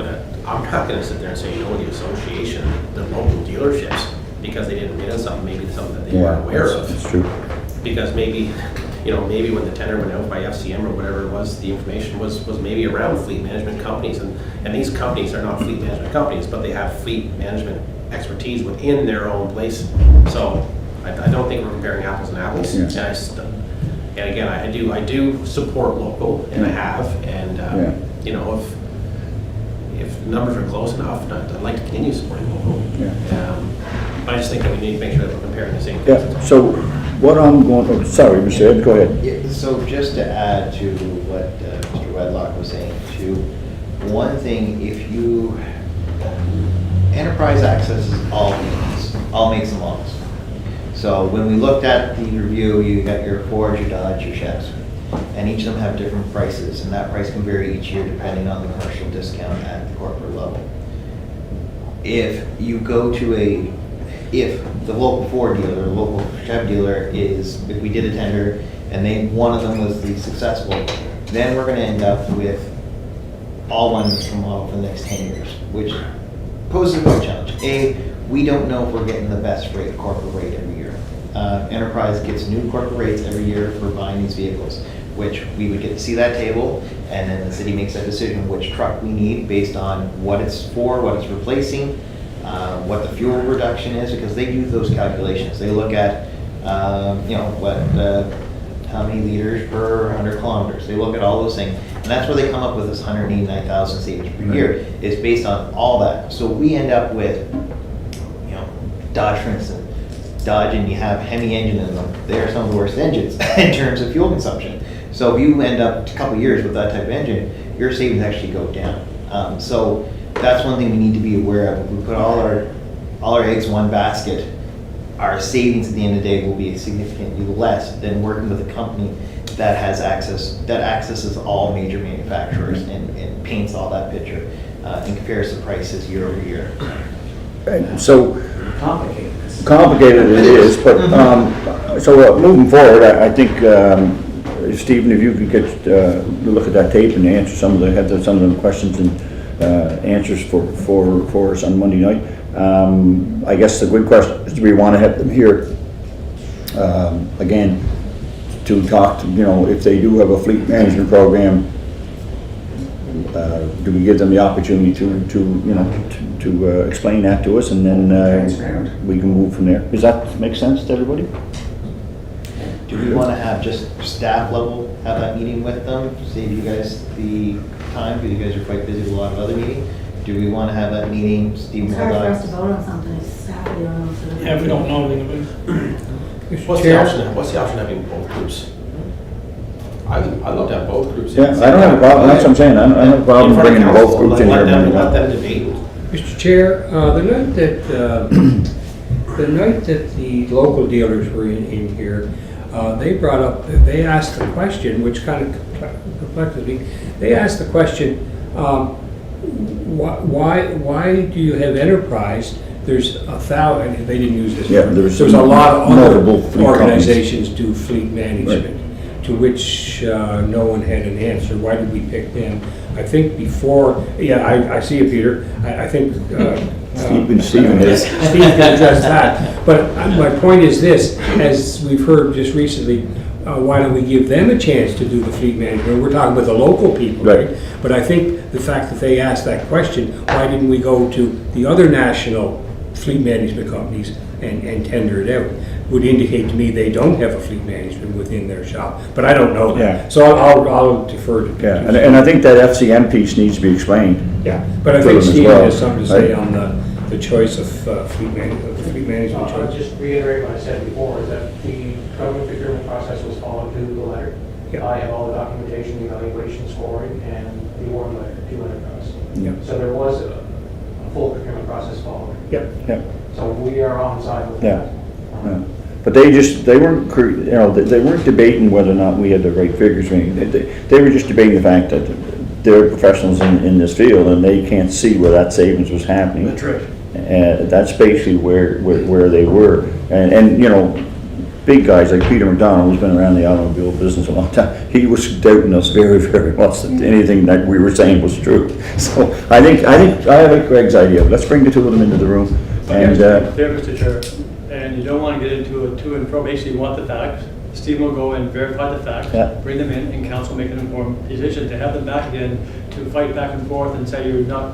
gonna sit there and say no to the association, the local dealerships, because they didn't bid on something, maybe something that they weren't aware of. That's true. Because maybe when the tender went out by FCM or whatever it was, the information was maybe around fleet management companies, and these companies are not fleet management companies, but they have fleet management expertise within their own place. So I don't think we're comparing apples and apples. Yes. And again, I do support local, and I have, and if the numbers are close enough, I'd like to continue supporting local. I just think that we need to make sure that we're comparing the same things. Yeah, so what I'm going, sorry, Mr. Ed, go ahead. Yeah, so just to add to what Mr. Wedlock was saying, too, one thing, if you, enterprise accesses all makes and models. So when we looked at the review, you got your Fords, your Dodge, your Chevs, and each of them have different prices, and that price can vary each year depending on the commercial discount at the corporate level. If you go to if the local Ford dealer, the local Chev dealer if we did a tender and one of them was the successful, then we're gonna end up with all one from model for the next 10 years, which poses a big challenge. We don't know if we're getting the best rate, corporate rate every year. Enterprise gets new corporate rates every year for buying these vehicles, which we would get to see that table, and then the city makes that decision which truck we need based on what it's for, what it's replacing, what the fuel reduction is, because they do those calculations. They look at, how many liters per 100 kilometers. They look at all those things, and that's where they come up with this 189,000 savings per year. It's based on all that. So we end up with, Dodge, for instance. Dodge, and you have Hemi engine in them. They are some of the worst engines in terms of fuel consumption. So if you end up a couple years with that type of engine, your savings actually go down. So that's one thing we need to be aware of. If we put all our eggs in one basket, our savings at the end of the day will be significantly less than working with a company that has accesses all major manufacturers and paints all that picture and compares the prices year over year. Right, so Complicated. complicated it is, but, so moving forward, I think, Stephen, if you could get, look at that tape and answer some of the questions and answers for us on Monday night. I guess the good question is, do we want to have them here again to talk to, if they do have a fleet management program, do we give them the opportunity to explain that to us, and then Transparent. we can move from there? Does that make sense to everybody? Do we want to have just staff level, have that meeting with them, save you guys the time, because you guys are quite busy with a lot of other meetings? Do we want to have that meeting, Steve It's hard for us to Murdoch? vote on something, it's staff, we don't know. So Yeah, if we don't know anything about it. Mr. What's the Chair, option? What's the option of having both groups? I'd love to have both groups. Yeah, I don't have a problem, that's what I'm saying, I don't have a problem bringing both groups in here. Let them debate. Mr. Chair, the night that the local dealers were in here, they asked the question, which kind of perplexes me. They asked the question, why do you have enterprise? There's 1,000, they didn't use this Yeah, word. there's There's a lot of multiple other fleet organizations do fleet management, to which no one had an answer. Why did we pick them? I think before, I see you, Peter. I think Stephen is. Steve can address that. But my point is this, as we've heard just recently, why don't we give them a chance to do the fleet management? We're talking with the local people, right? But I think the fact that they asked that question, why didn't we go to the other national fleet management companies and tender it out? would indicate to me they don't have a fleet management within their shop, but I don't know Yeah. that. So I'll defer to. Yeah, and I think that FCM piece needs to be explained. Yeah, but I to think them as Steve well, has something to say right? on the choice of fleet management I'll choice. just reiterate what I said before, is that the government procurement process was followed to the letter. Yeah. I have all the documentation, the evaluation scoring, and the award letter to Enterprise. Yeah. So there was a full procurement process followed. Yep. Yeah. So we are on side with Yeah. that. Yeah. But they weren't, they weren't debating whether or not we had the right figures. I mean, they were just debating the fact that they're professionals in this field and they can't see where that savings was happening. That's right. And that's basically where they were. And you know, big guys like Peter McDonald, who's been around the automobile business a long time, he was doubting us very, very much that anything that we were saying was true. So I like Greg's idea. Let's bring the two of them into the room. And There, Mr. Chair, and you don't want to get into a to and fro, basically you want the facts. Steve will go and verify the facts, Yeah. bring them in, and council make an informed decision. To have them back again, to fight back and forth and say you're not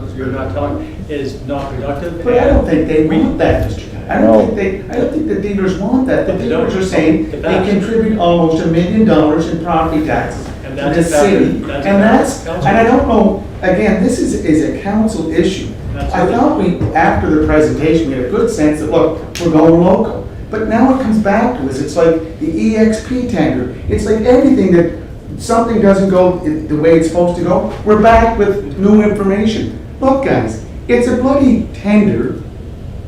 telling, is not productive. But I don't think they want that, Mr. Guy. I No. don't think the dealers want that. The But they don't. dealers are saying The they facts. contribute almost $1 million in property taxes And to that's the a factor. city. That's a And factor. and I don't know, again, this is a council issue. I Absolutely. thought after the presentation, we had a good sense that, look, we're going local. But now it comes back to us, it's like the EXP tender. It's like everything that something doesn't go the way it's supposed to go, we're back with new information. Look, guys, it's a bloody tender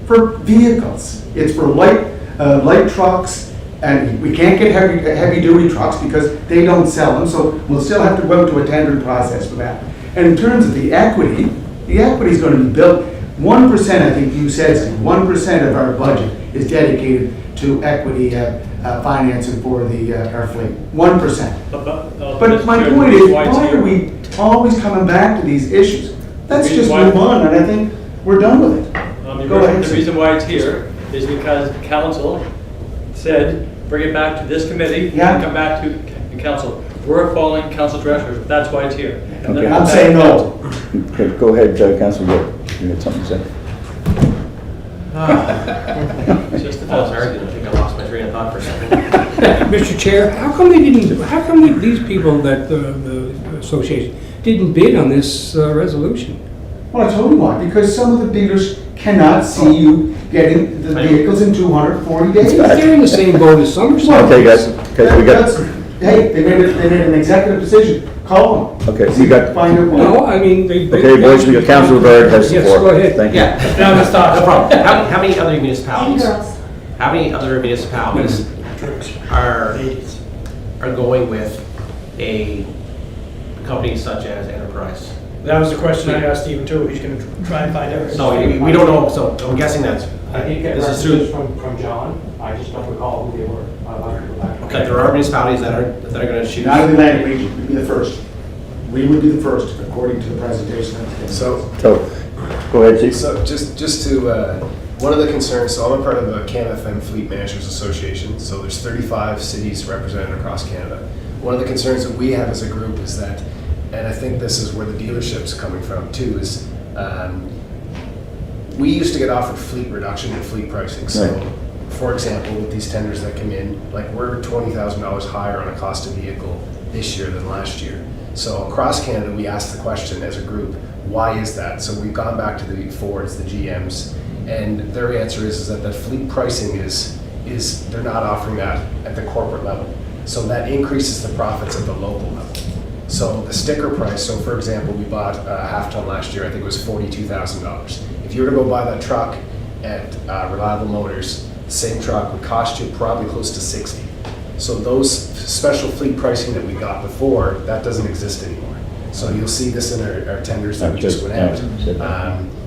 for vehicles. It's for light trucks, and we can't get heavy duty trucks because they don't sell them, so we'll still have to go to a tendering process for that. And in terms of the equity is going to be built, 1%, I think you said, 1% of our budget is dedicated to equity financing for our fleet. 1%. But my point is, why are we always coming back to these issues? Let's just move on, and I think we're done with it. Go ahead. The reason why it's here is because council said, bring it back to this committee, Yeah. and come back to council. We're following council directions, that's why it's here. And then Okay. I'm saying no. okay, go ahead, Councilor Wood. You had something to say? It's just the Oh, sorry, facts. I think I lost my train of thought for a second. Mr. Chair, how come these people that the association didn't bid on this resolution? Well, I told you why, because some of the dealers cannot see you getting the vehicles in 240 days. They're in the same boat as Somerset. Okay, guys, okay, we got, Hey, they made an executive decision. Call them. okay, we got, Find out why. No, I mean, they. okay, boys, we got Councilor Byrd has the Yes, floor. go ahead. Thank you. Yeah, no, no problem. How many other municipalities? And girls. How many other municipalities are going with a company such as Enterprise? That was the question I asked Stephen too, he's gonna try and find out. So we don't know, so I'm guessing that's, I did get this is references true. from John, I just don't recall who they were. I'll have to go back. Okay, there are municipalities that are gonna choose. Not in the Atlantic region, we'd be the first. We would be the first, according to the presentation. So, So, go ahead, Chief. So just to, one of the concerns, so I'm a part of the CanFM Fleet Managers Association, so there's 35 cities represented across Canada. One of the concerns that we have as a group is that, and I think this is where the dealership's coming from too, is we used to get offered fleet reduction and fleet pricing. So, Right. for example, with these tenders that come in, like we're $20,000 higher on a cost of vehicle this year than last year. So across Canada, we asked the question as a group, why is that? So we've gone back to the Fords, the GMs, and their answer is that the fleet pricing is they're not offering that at the corporate level. So that increases the profits at the local level. So the sticker price, so for example, we bought a half ton last year, I think it was $42,000. If you were to go buy that truck at Reliable Motors, the same truck would cost you probably close to 60. So those special fleet pricing that we got before, that doesn't exist anymore. So you'll see this in our tenders that we just went out.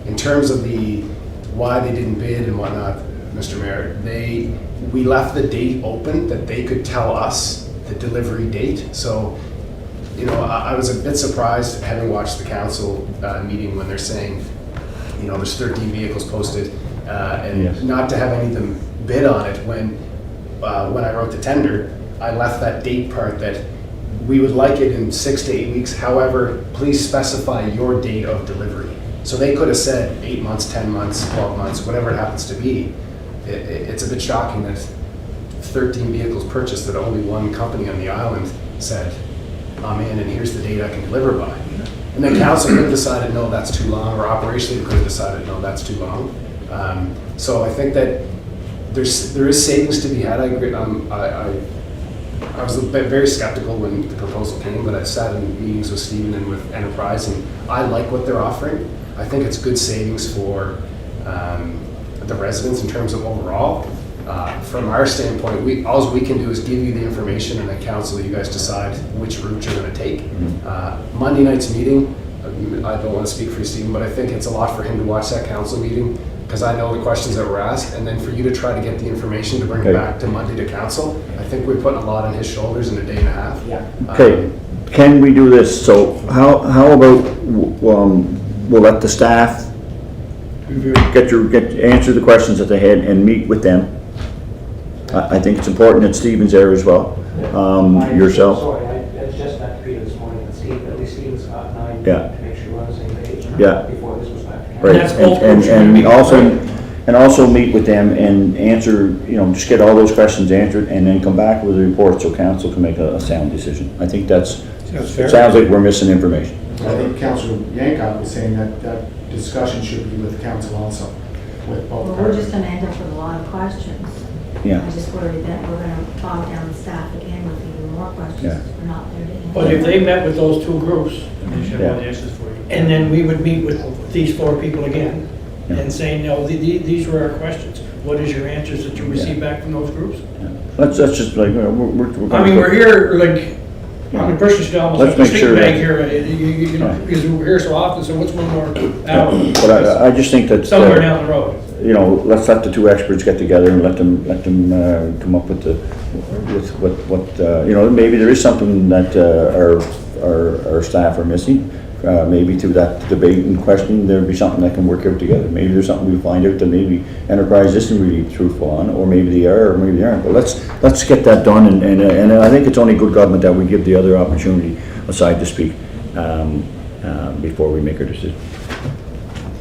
In terms of why they didn't bid and whatnot, Mr. Mayor, we left the date open that they could tell us the delivery date. So, you know, I was a bit surprised having watched the council meeting when they're saying, you know, there's 13 vehicles posted, and Yes. not to have any of them bid on it when I wrote the tender, I left that date part that we would like it in 6 to 8 weeks. However, please specify your date of delivery. So they could have said 8 months, 10 months, 12 months, whatever it happens to be. It's a bit shocking that 13 vehicles purchased that only one company on the island said, I'm in and here's the date I can deliver by. And then council could have decided, no, that's too long, or operationally could have decided, no, that's too long. So I think that there is savings to be had. I agree. I was very skeptical when the proposal came, but I sat in meetings with Stephen and with Enterprise, and I like what they're offering. I think it's good savings for the residents in terms of overall. From our standpoint, all we can do is give you the information, and then council, you guys decide which route you're going to take. Monday night's meeting, I don't want to speak for you, Stephen, but I think it's a lot for him to watch that council meeting, because I know the questions that were asked, and then for you to try to get the information to bring it back to Monday to council. I think we're putting a lot on his shoulders in a day and a half. Okay, can we do this? So how about, we'll let the staff answer the questions that they had and meet with them. I think it's important that Stephen's there as well, yourself. Sorry, I just met Peter this morning, and Steve, at least Steven's got 9 Yeah. to make sure we're on the same page. Yeah. Before this was back to council. Right, that's both groups are gonna be- and also meet with them and answer, just get all those questions answered and then come back with a report so council can make a sound decision. I think Sounds fair. sounds like we're missing information. I think Councillor Yankoff was saying that discussion should be with the council also, with both Well, we're parties. just gonna end up with a lot of questions. Yeah. I just worry that we're gonna bog down the staff again with even more questions, Yeah. because we're not there to answer. But if they met with those two groups, And they should have all the answers for you. and then we would meet with these 4 people again, Yeah. and say, no, these were our questions. What is your answers that you received back from those groups? Let's just like, we're. I mean, we're here, like, I mean, personally, should almost Let's have a make sleeping sure that- bag here, you know, because we're here so often, so what's one more hour? But I just think that, Somewhere down the road. let's let the 2 experts get together and let them come up with what maybe there is something that our staff are missing. Maybe through that debate and question, there'd be something that can work out together. Maybe there's something we find out that maybe Enterprise isn't really truthful on, or maybe they are, or maybe they aren't. But let's get that done, and I think it's only good government that we give the other opportunity aside to speak before we make our decision.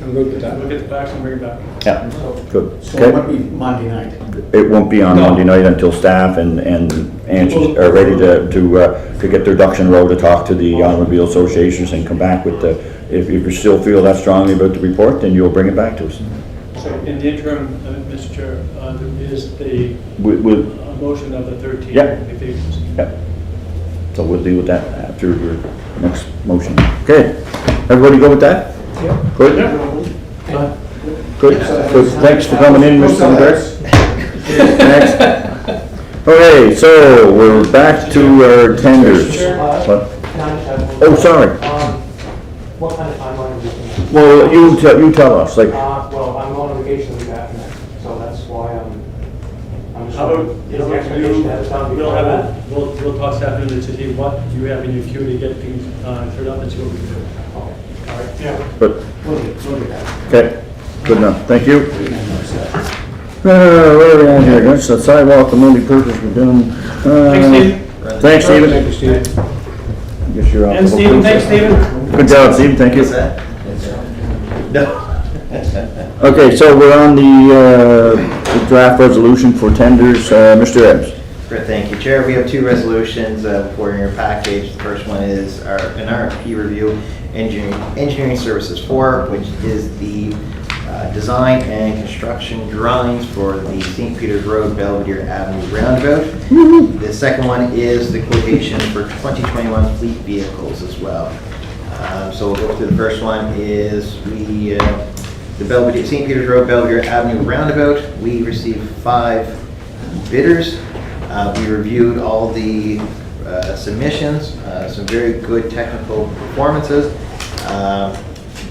I'm good with that. Look at the facts and bring it back. Yeah, good. So it would be Monday night. It won't be on No. Monday night until staff and answers are ready to get their ducks in a row to talk to the automobile associations and come back with if you still feel that strongly about the report, then you'll bring it back to us. So in the interim, Mr. Chair, there is the We'll, motion of the 13 Yeah. vehicles. yeah. So we'll deal with that after your next motion. Okay, everybody go with that? Yeah. Good? Good, good. Thanks for coming in, Mr. McGregor. Next. Okay, so we're back to our tenders. What? Can I just have one- Oh, sorry. What kind of timeline are we looking at? Well, you tell us, like, Well, I'm going on vacation the week after next, so that's why I'm just. How about, Is the expectation that it's done we'll before have that? we'll talk this afternoon to see what you have in your queue to get things cleared up and see what we can do. Okay. All right? Yeah. but, We'll get that. okay, good enough, thank you. Where are we at here? That's the sidewalk, the multi-purpose we're doing. Thanks, Steve. Thanks, Stephen. Thank you, Steve. Guess you're off. And Stephen, thanks, Stephen. Good job, Stephen, thank you. What's that? No. Okay, so we're on the draft resolution for tenders, Mr. Ebbs. Great, thank you, Chair. We have 2 resolutions for your package. The first one is an RFP review, engineering services 4, which is the design and construction drawings for the St. Peter's Road Belvedere Avenue roundabout. The second one is the quotation for 2021 fleet vehicles as well. So we'll go through the first one is the Belvedere, St. Peter's Road Belvedere Avenue roundabout. We received 5 bidders. We reviewed all the submissions, some very good technical performances,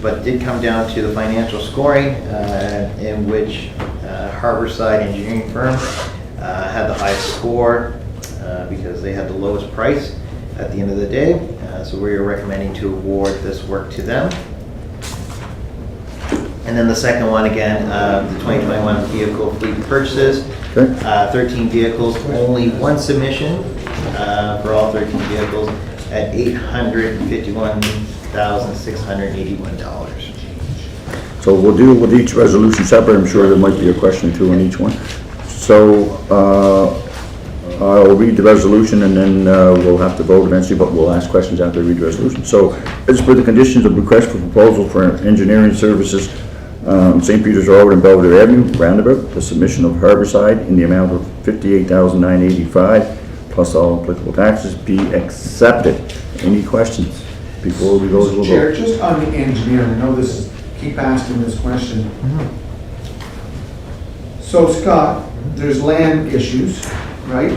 but did come down to the financial scoring in which Harborside Engineering Firm had the highest score because they had the lowest price at the end of the day. So we are recommending to award this work to them. And then the second one, again, the 2021 vehicle fleet purchases. Okay. 13 vehicles, only one submission for all 13 vehicles at $851,681. So we'll deal with each resolution separate. I'm sure there might be a question or two on each one. So, I'll read the resolution and then we'll have to vote eventually, but we'll ask questions after we read the resolution. So, as per the conditions of request for proposal for engineering services, St. Peter's Road and Belvedere Avenue, roundabout, the submission of Harborside in the amount of $58,985 plus all applicable taxes be accepted. Any questions before we go to the Mr. Chair, vote? just on the engineering, I know this is, keep asking this question. So Scott, there's land issues, right?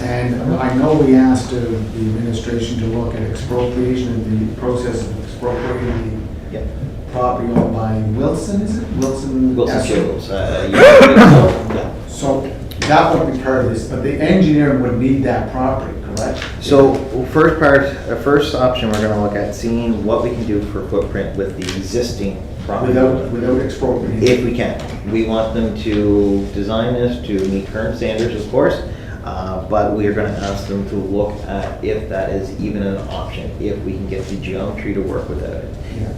And I know we asked the administration to look at expropriation and the process of expropriating Yeah. the property owned by Wilson, is it? Wilson? Wilson Esser? Shingles, yeah. So that would be part of this, but the engineering would need that property, correct? So first option, we're gonna look at seeing what we can do for footprint with the existing property. Without expropriating. If we can. We want them to design this to meet current standards, of course, but we are gonna ask them to look at if that is even an option, if we can get the geometry to work without it.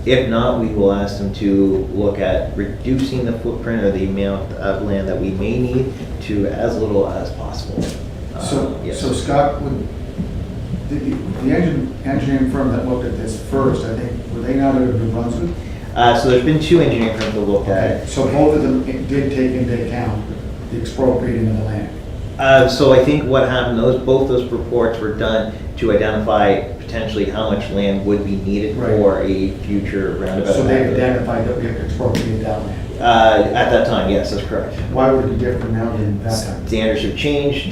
Yeah. If not, we will ask them to look at reducing the footprint or the amount of land that we may need to as little as possible. Yes. So Scott, the engineering firm that looked at this first, I think, were they not out of New Brunswick? So there's been two engineering firms that looked at it. So both of them did take into account the expropriating of the land. So I think what happened, both those reports were done to identify potentially how much land would be needed Right. for a future roundabout. So they identified that we have to expropriate that land. At that time, yes, that's correct. Why would it be different now than that time? Standards have changed,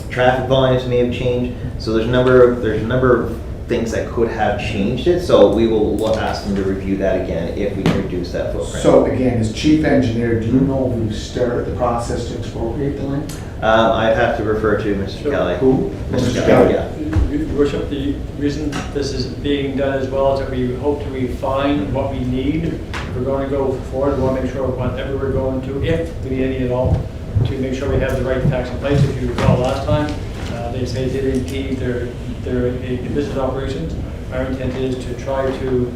traffic volumes may have changed, so there's a number of things that could have changed it, so we will ask them to review that again if we can reduce that footprint. So again, as chief engineer, do you know if we've started the process to expropriate the land? I'd have to refer to Mr. Sure. Kelly. Who? Mr. Kelly, yeah. Your Worship, the reason this is being done as well is that we hope to refine what we need. If we're going to go forward, we want to make sure whatever we're going to, if we need any at all, to make sure we have the right facts in place. If you recall last time, they say they did impede their business operations. Our intent is to try to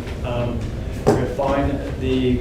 refine the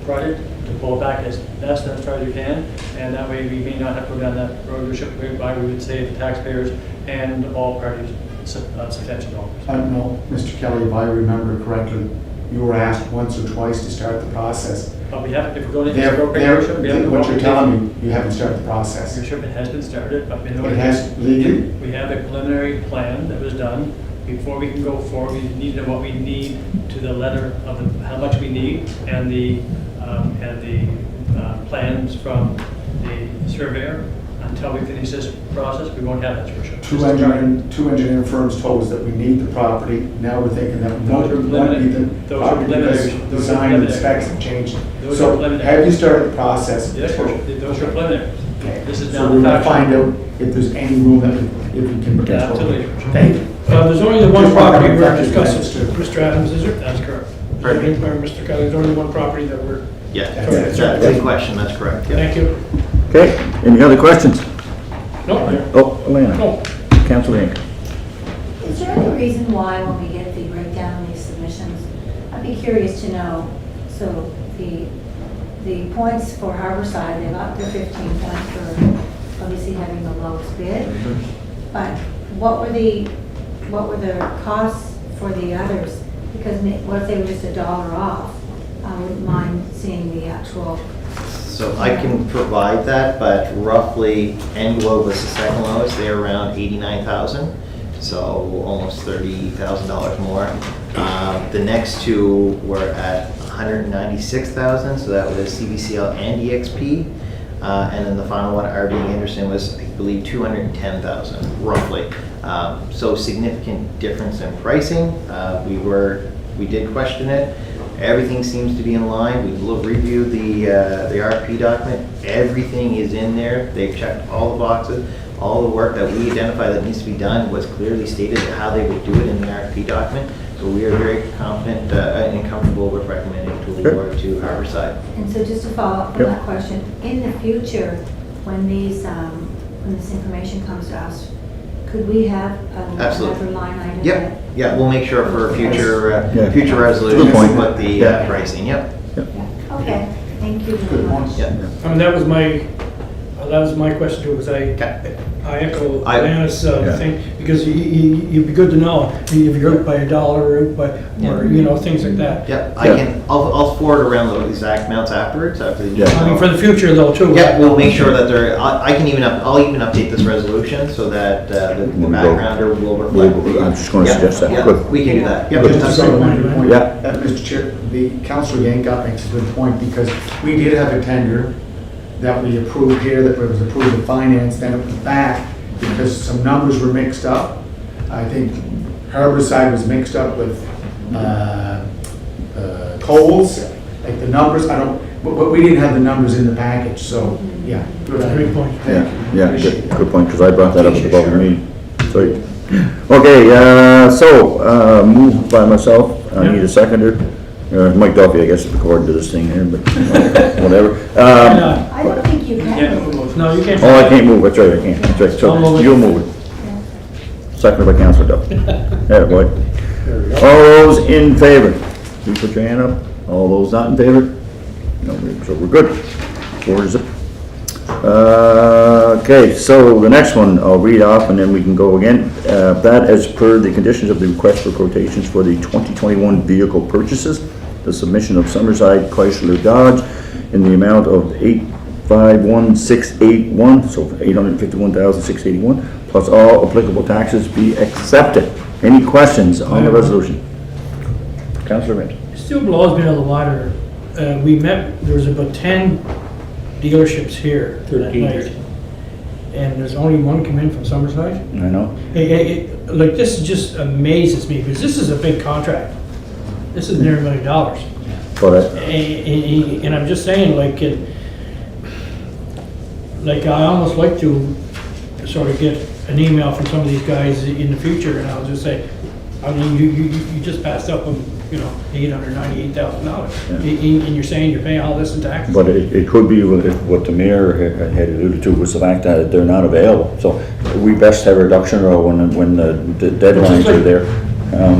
project, to pull it back as best as far as you can, and that way we may not have to go down that road, whereby we would save the taxpayers and all parties substantial dollars. No, Mr. Kelly, if I remember correctly, you were asked once or twice to start the process. But we have, if we're going to They're- expropriation, we have to. What you're telling me, you haven't started the process. Your shipment has been started, but in order It has legally? we have a preliminary plan that was done. Before we can go forward, we need to know what we need to the letter of how much we need and the plans from the surveyor. Until we finish this process, we won't have that, Your Worship. Two engineering firms told us that we need the property. Now we're thinking that we Those are don't need preliminary. the Those are property because preliminary. Those are design and preliminary. specs have changed. Those are So preliminary. have you started the process? Yes, Your Worship, those are preliminaries. Okay. This is So now we're the gonna factual. find out if there's any room that if we can. Absolutely. Thank you. There's only the one Just wanted to property we're make that discussing, clear. Mr. Adams, is there? That's correct. Pardon me? Or Mr. Kelly, there's only one property that we're, Yeah, Sorry, that's a good question, that's correct. yeah. thank you. Okay, any other questions? No, Oh, Elena, no. Councilor Inc. Is there any reason why when we get the breakdown of these submissions, I'd be curious to know, so the points for Harborside, they got their 15 points for obviously having the lowest bid, but what were the costs for the others? Because what if they were just $1 off? I wouldn't mind seeing the actual. So I can provide that, but roughly, Englobe was the second lowest, they're around 89,000, so almost $30,000 more. The next two were at 196,000, so that was CBCL and EXP. And then the final one, RD Anderson, was, I believe, 210,000, roughly. So significant difference in pricing. We did question it. Everything seems to be in line. We reviewed the RFP document. Everything is in there. They've checked all the boxes. All the work that we identified that needs to be done was clearly stated how they would do it in the RFP document. So we are very confident and comfortable with recommending to award to Harborside. And so just to follow up on that question, in the future, when when this information comes to us, could we have Absolutely. another line item? Yep, yeah, we'll make sure for future Yeah. future resolutions, Good point. put the Yeah. pricing, yep. Yeah. Okay, thank you very Good much. point. Yeah. I mean, that was my that was my question too, because I echo Anna's Yeah. thing, because you'd be good to know, if you're out by $1 or out by, or, you know, things like that. Yep, Yeah. I'll forward around the exact amounts afterwards, after the. Yeah. I mean, for the future though, too. Yeah, we'll make sure that I'll even update this resolution so that the We'll go- backgrounder will reflect. the- I'm just gonna Yeah, suggest that. yeah, Good. we can do that. Yeah, Yep, just to absolutely. supplement your point, Yeah. Mr. Chair, the Councillor Yankoff makes a good point, because we did have a tender that we approved here, that was approved in finance, then it went back because some numbers were mixed up. I think Harborside was mixed up with Coles, like the numbers, but we didn't have the numbers in the package, so, yeah. Good idea. Great point. Thank you. Yeah, Appreciate that. good point, because I brought that up at the public meeting. Sorry. Okay, so, moved by myself, I need a seconder. Mike Duffy, I guess, according to this thing here, but whatever. I don't think you can. No, you can't. Oh, I can't move, that's right, I can't, that's right, so you'll move it. Seconded by Councilor Duffy. There, boy. All those in favor, please put your hand up. All those not in favor? No, so we're good. 4-0. Okay, so the next one I'll read off and then we can go again. That as per the conditions of the request for quotations for the 2021 vehicle purchases, the submission of Summerside Chrysler Dodge in the amount of $851,681, so $851,681, plus all applicable taxes be accepted. Any questions on the resolution? Councillor Rent. Still blows me out of the water. There was about 10 dealerships here that 13. night. And there's only one come in from Summerside. I know. Like, this just amazes me, because this is a big contract. This is near $1 million. But And I'm just saying, I almost like to sort of get an email from some of these guys in the future, and I'll just say, I mean, you just passed up on, $898,000. And you're saying you're paying all this in taxes? But it could be what the mayor had alluded to was the fact that they're not available. So we best have a reduction or when the deadlines are there,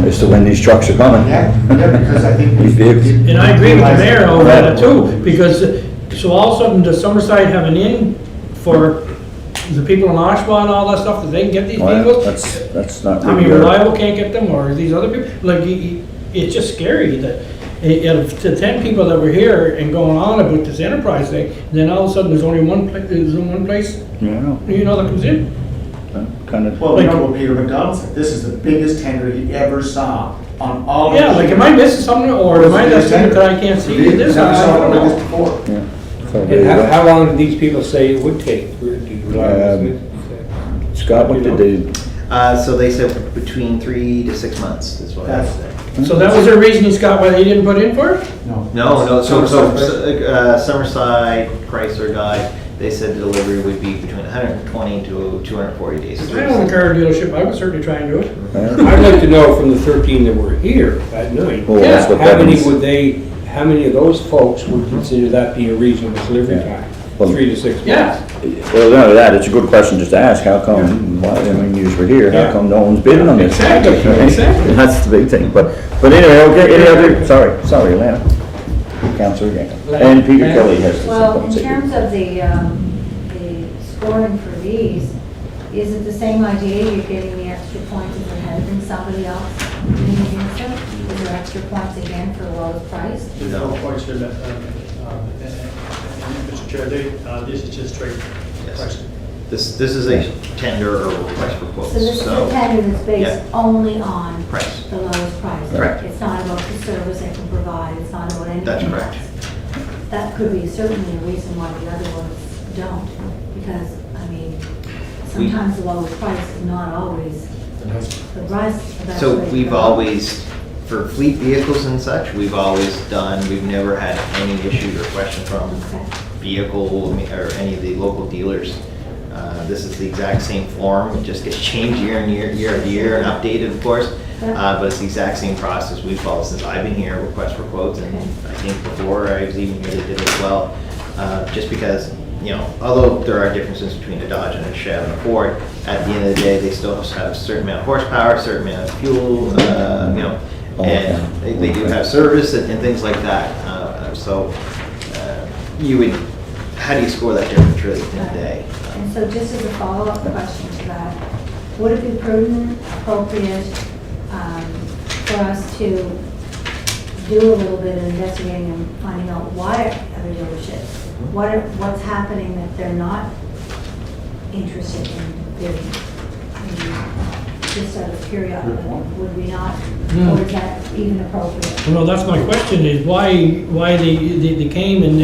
as to when these trucks are coming. Yeah, because I think. These vehicles. And I agree with the mayor over that too, because, so all of a sudden, does Summerside have an in for the people in Oshawa and all that stuff, that they can get these vehicles? That's not. I mean, really our- Reliable can't get them, or these other people, it's just scary that, out of the 10 people that were here and going on about this enterprise thing, then all of a sudden, there's only one place, Yeah, I know. that comes in. Kind of. Well, you know what Peter McDonald said, this is the biggest tender he ever saw on all. Yeah, am I missing something, or am I not seeing it that I can't see in this? Never I saw don't it like know. this before. Yeah. So And there you go. how long did these people say it would take? Scott, what did they? So they said between 3 to 6 months is what I That's- said. So that was their reasoning, Scott, why they didn't put in for it? No. No, so Summerside. Summerside, Chrysler Dodge, they said the delivery would be between 120 to 240 days. If I own a car dealership, I would certainly try and do it. I'd like to know from the 13 that were here that night, Well, that's what how that many means. how many of those folks would consider that be a reasonable delivery Yeah. time? Well, 3 to 6 months? Yeah. Well, none of that, it's a good question just to ask, how come, why, I mean, you were here, how Yeah. come no one's bidding on this? Exactly, exactly. That's the big thing, but anyway, okay, any other, sorry, Lana. Councilor Yankoff. And Peter Kelly has Well, something in to say. terms of the scoring for these, is it the same idea, you're getting the extra points if you're ahead of somebody else in the answer? Is there extra points again for the lowest price? There's no points for that, Mr. Chair, this is just straight question. This is a tender or request for quotes, So this is a so, tender that's based yeah. only on Price. the lowest price? Correct. It's not about the service they can provide, it's not about anything That's else? correct. That could be certainly a reason why the other ones don't, because, I mean, sometimes the lowest price is not always the best way So to we've go. always, for fleet vehicles and such, we've never had any issues or question from Okay. vehicle or any of the local dealers. This is the exact same form, it just gets changed year and year to year and updated, of course. But it's the exact same process we've followed since I've been here, request for quotes, and Okay. I think before I was even here, they did it as well. Just because, although there are differences between a Dodge and a Chev and a Ford, at the end of the day, they still have a certain amount of horsepower, a certain amount of fuel, and they do have service and things like that. How do you score that difference truly within a day. And so just as a follow-up question to that, would it be prudent, appropriate for us to do a little bit of investigating and finding out why other dealerships, what's happening that they're not interested in bidding? Just out of curiosity, would we not, or is that even appropriate? Well, that's my question, is why they came and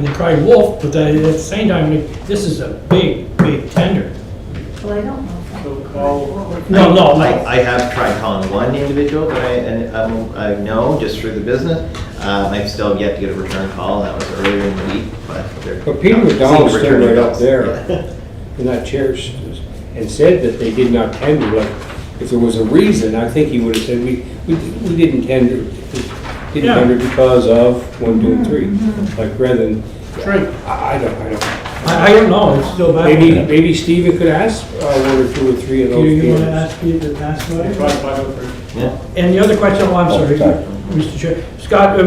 they cried wolf, but at the same time, this is a big tender. Well, I don't know. No. I have tried calling one individual that I know just through the business. I've still yet to get a return call. That was earlier in the week, But Peter McDonald seeing stood right return up calls. there Yeah. in that chair and said that they did not tender. Like, if there was a reason, I think he would have said, we didn't tender. Didn't Yeah. tender because of 1, 2, and 3. Like, rather than, Right. I don't. I don't know, it's still bad. Maybe Stephen could ask 1 or 2 or 3 of those. Peter, you want to dealers. ask Peter to ask about it? Try to find out first. Yeah. And the other question, I'm sorry, sorry. Mr. Chair, Scott,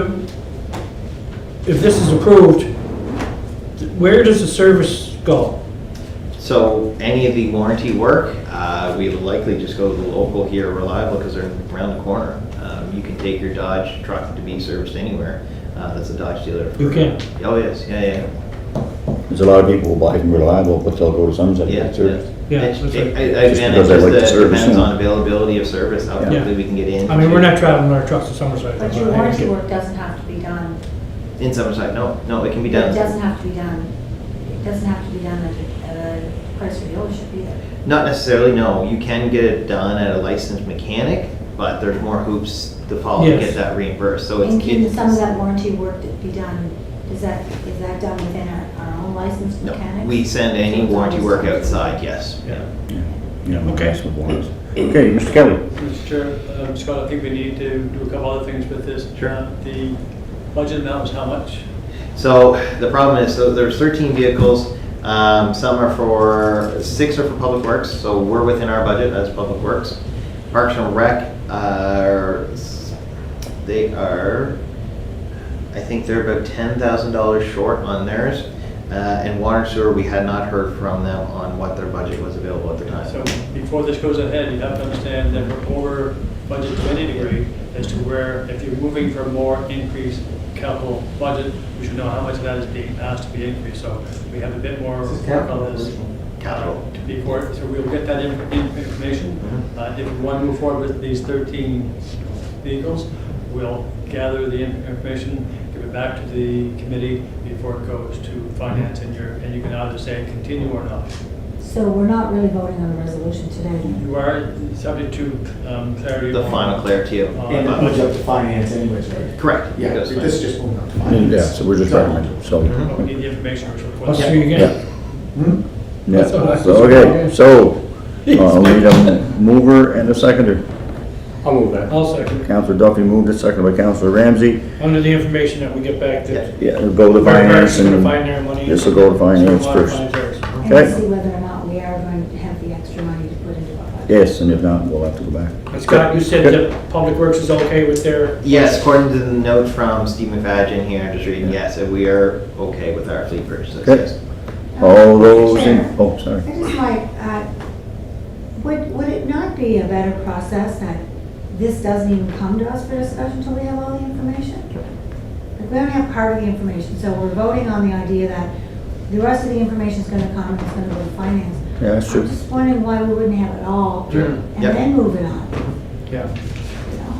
if this is approved, where does the service go? So any of the warranty work, we would likely just go to the local here, Reliable, because they're around the corner. You can take your Dodge truck to be serviced anywhere. That's a Dodge dealer. You can? Oh, yes, yeah. There's a lot of people who buy from Reliable, but they'll go to Somerset to Yeah, get service. Yeah, It's- that's it- right. it- Just Again, because it they like the just service, depends yeah. on availability of service, how Yeah. quickly we can get in. I mean, we're not traveling our trucks to Somerset. But your warranty work doesn't have to be done. In Summerside, no, it can be It done. doesn't have to be done. It doesn't have to be done at a Chrysler dealership either. Not necessarily, no. You can get it done at a licensed mechanic, but there's more hoops to follow to Yes. get that reimbursed, so And can it's. some of that warranty work be done, is that done within our own licensed No, mechanics? we send any warranty work outside, yes. Yeah. Yeah, Okay. that's what warrants. Okay, Mr. Kelly. Mr. Chair, Scott, I think we need to do a couple other things with this. Sure. The budget amount was how much? So the problem is, so there's 13 vehicles. Some are for, 6 are for Public Works, so we're within our budget as Public Works. Parks and Rec they are, I think they're about $10,000 short on theirs. And Water and Sewer, we had not heard from them on what their budget was available at the time. So before this goes ahead, you have to understand that we're over budget to any degree as to where, if you're moving for more increased capital budget, we should know how much of that is being asked to be increased. So we have a bit more This is work capital on this. Capital. Before, so we'll get that information. If we want to move forward with these 13 vehicles, we'll gather the information, give it back to the committee before it goes to finance, and you can either say continue or not. So we're not really voting on the resolution today? You are subject to clarity. The on- final clarity of. And it moves up to finance anyways, right? Correct. Yeah, Goes this is just moving up to Yeah, finance. so we're just recommending, so. Mhm. But we need the information. which we're Let's requesting. see Yeah. again. Hmm? Yeah, That's all right. so, okay, so, we need a mover and a seconder. I'll move that. I'll second. Counselor Duffy moved it, seconded by Counselor Ramsey. Under the information that we get back, Yeah. that. Yeah, it'll go to finance We're gonna and find their money. this will go to finance So first. modify theirs. And Okay. to see whether or not we are going to have the extra money to put into our budget. Yes, and if not, we'll have to go back. And Scott, you said that Public Works is okay with their. Yes, according to the note from Steve McFadden here, I'm just reading, yes, we are okay with our fleet purchases. Okay. Yes. All those in, Chair, oh, sorry. I just might, would it not be a better process that this doesn't even come to us for discussion until we have all the information? Like, we don't have part of the information, so we're voting on the idea that the rest of the information is gonna come and it's gonna go to finance. Yeah, that's true. I'm just wondering why we wouldn't have it all and Yep. then move it on, Yeah. you know?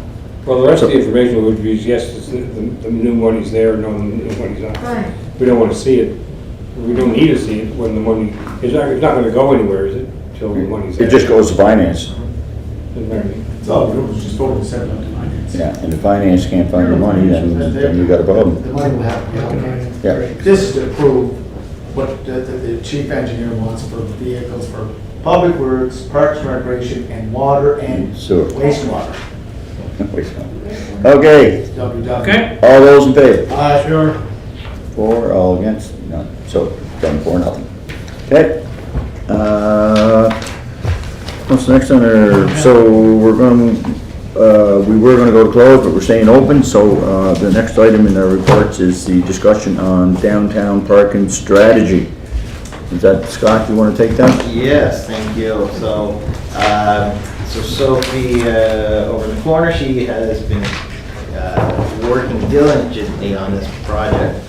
Well, the rest of the information would be, yes, it's the new money's there, no, the new money's not. Right. We don't want to see it. We don't need to see it when the money, it's not going to go anywhere, is it? Till the money's there. It just goes to finance. Doesn't matter. It's all, it was just voted to send it up to finance. Yeah, and if finance can't find the money, then you got a problem. The money will have to be allocated. Yeah. This is to approve what the chief engineer wants for vehicles for Public Works, Parks and Recreation, and water and Sewer. wastewater. Okay, WW. Okay, all those in favor? sure. 4, all against, none. So, done 4-0. Okay. What's next on our, so we're going to we were gonna go to close, but we're staying open, so, the next item in our reports is the discussion on downtown parking strategy. Is that, Scott, you wanna take that? Yes, thank you. So Sophie, over in the corner, she has been working diligently on this project.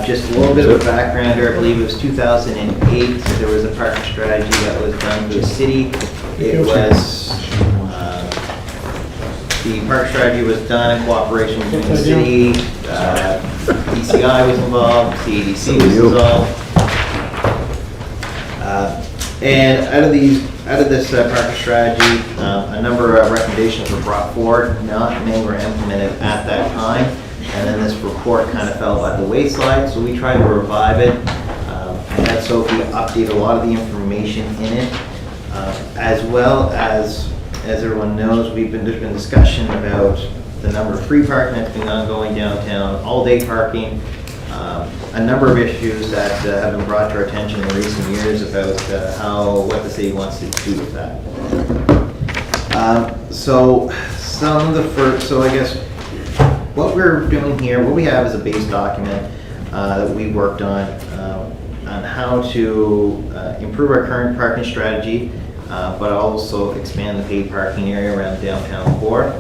Just a little bit of a background here, I believe it was 2008, there was a parking strategy that was done for the city. It was, the park strategy was done in cooperation between the city, DCI was involved, CADC was involved. And out of this parking strategy, a number of recommendations were brought forward, not many were implemented at that time. And then this report kind of fell by the wayside, so we tried to revive it. I had Sophie update a lot of the information in it, as well as everyone knows, there's been discussion about the number of free parking that's been ongoing downtown, all-day parking, a number of issues that have been brought to our attention in recent years about what the city wants to do with that. So I guess what we're doing here, what we have is a base document that we worked on how to improve our current parking strategy, but also expand the paid parking area around downtown core.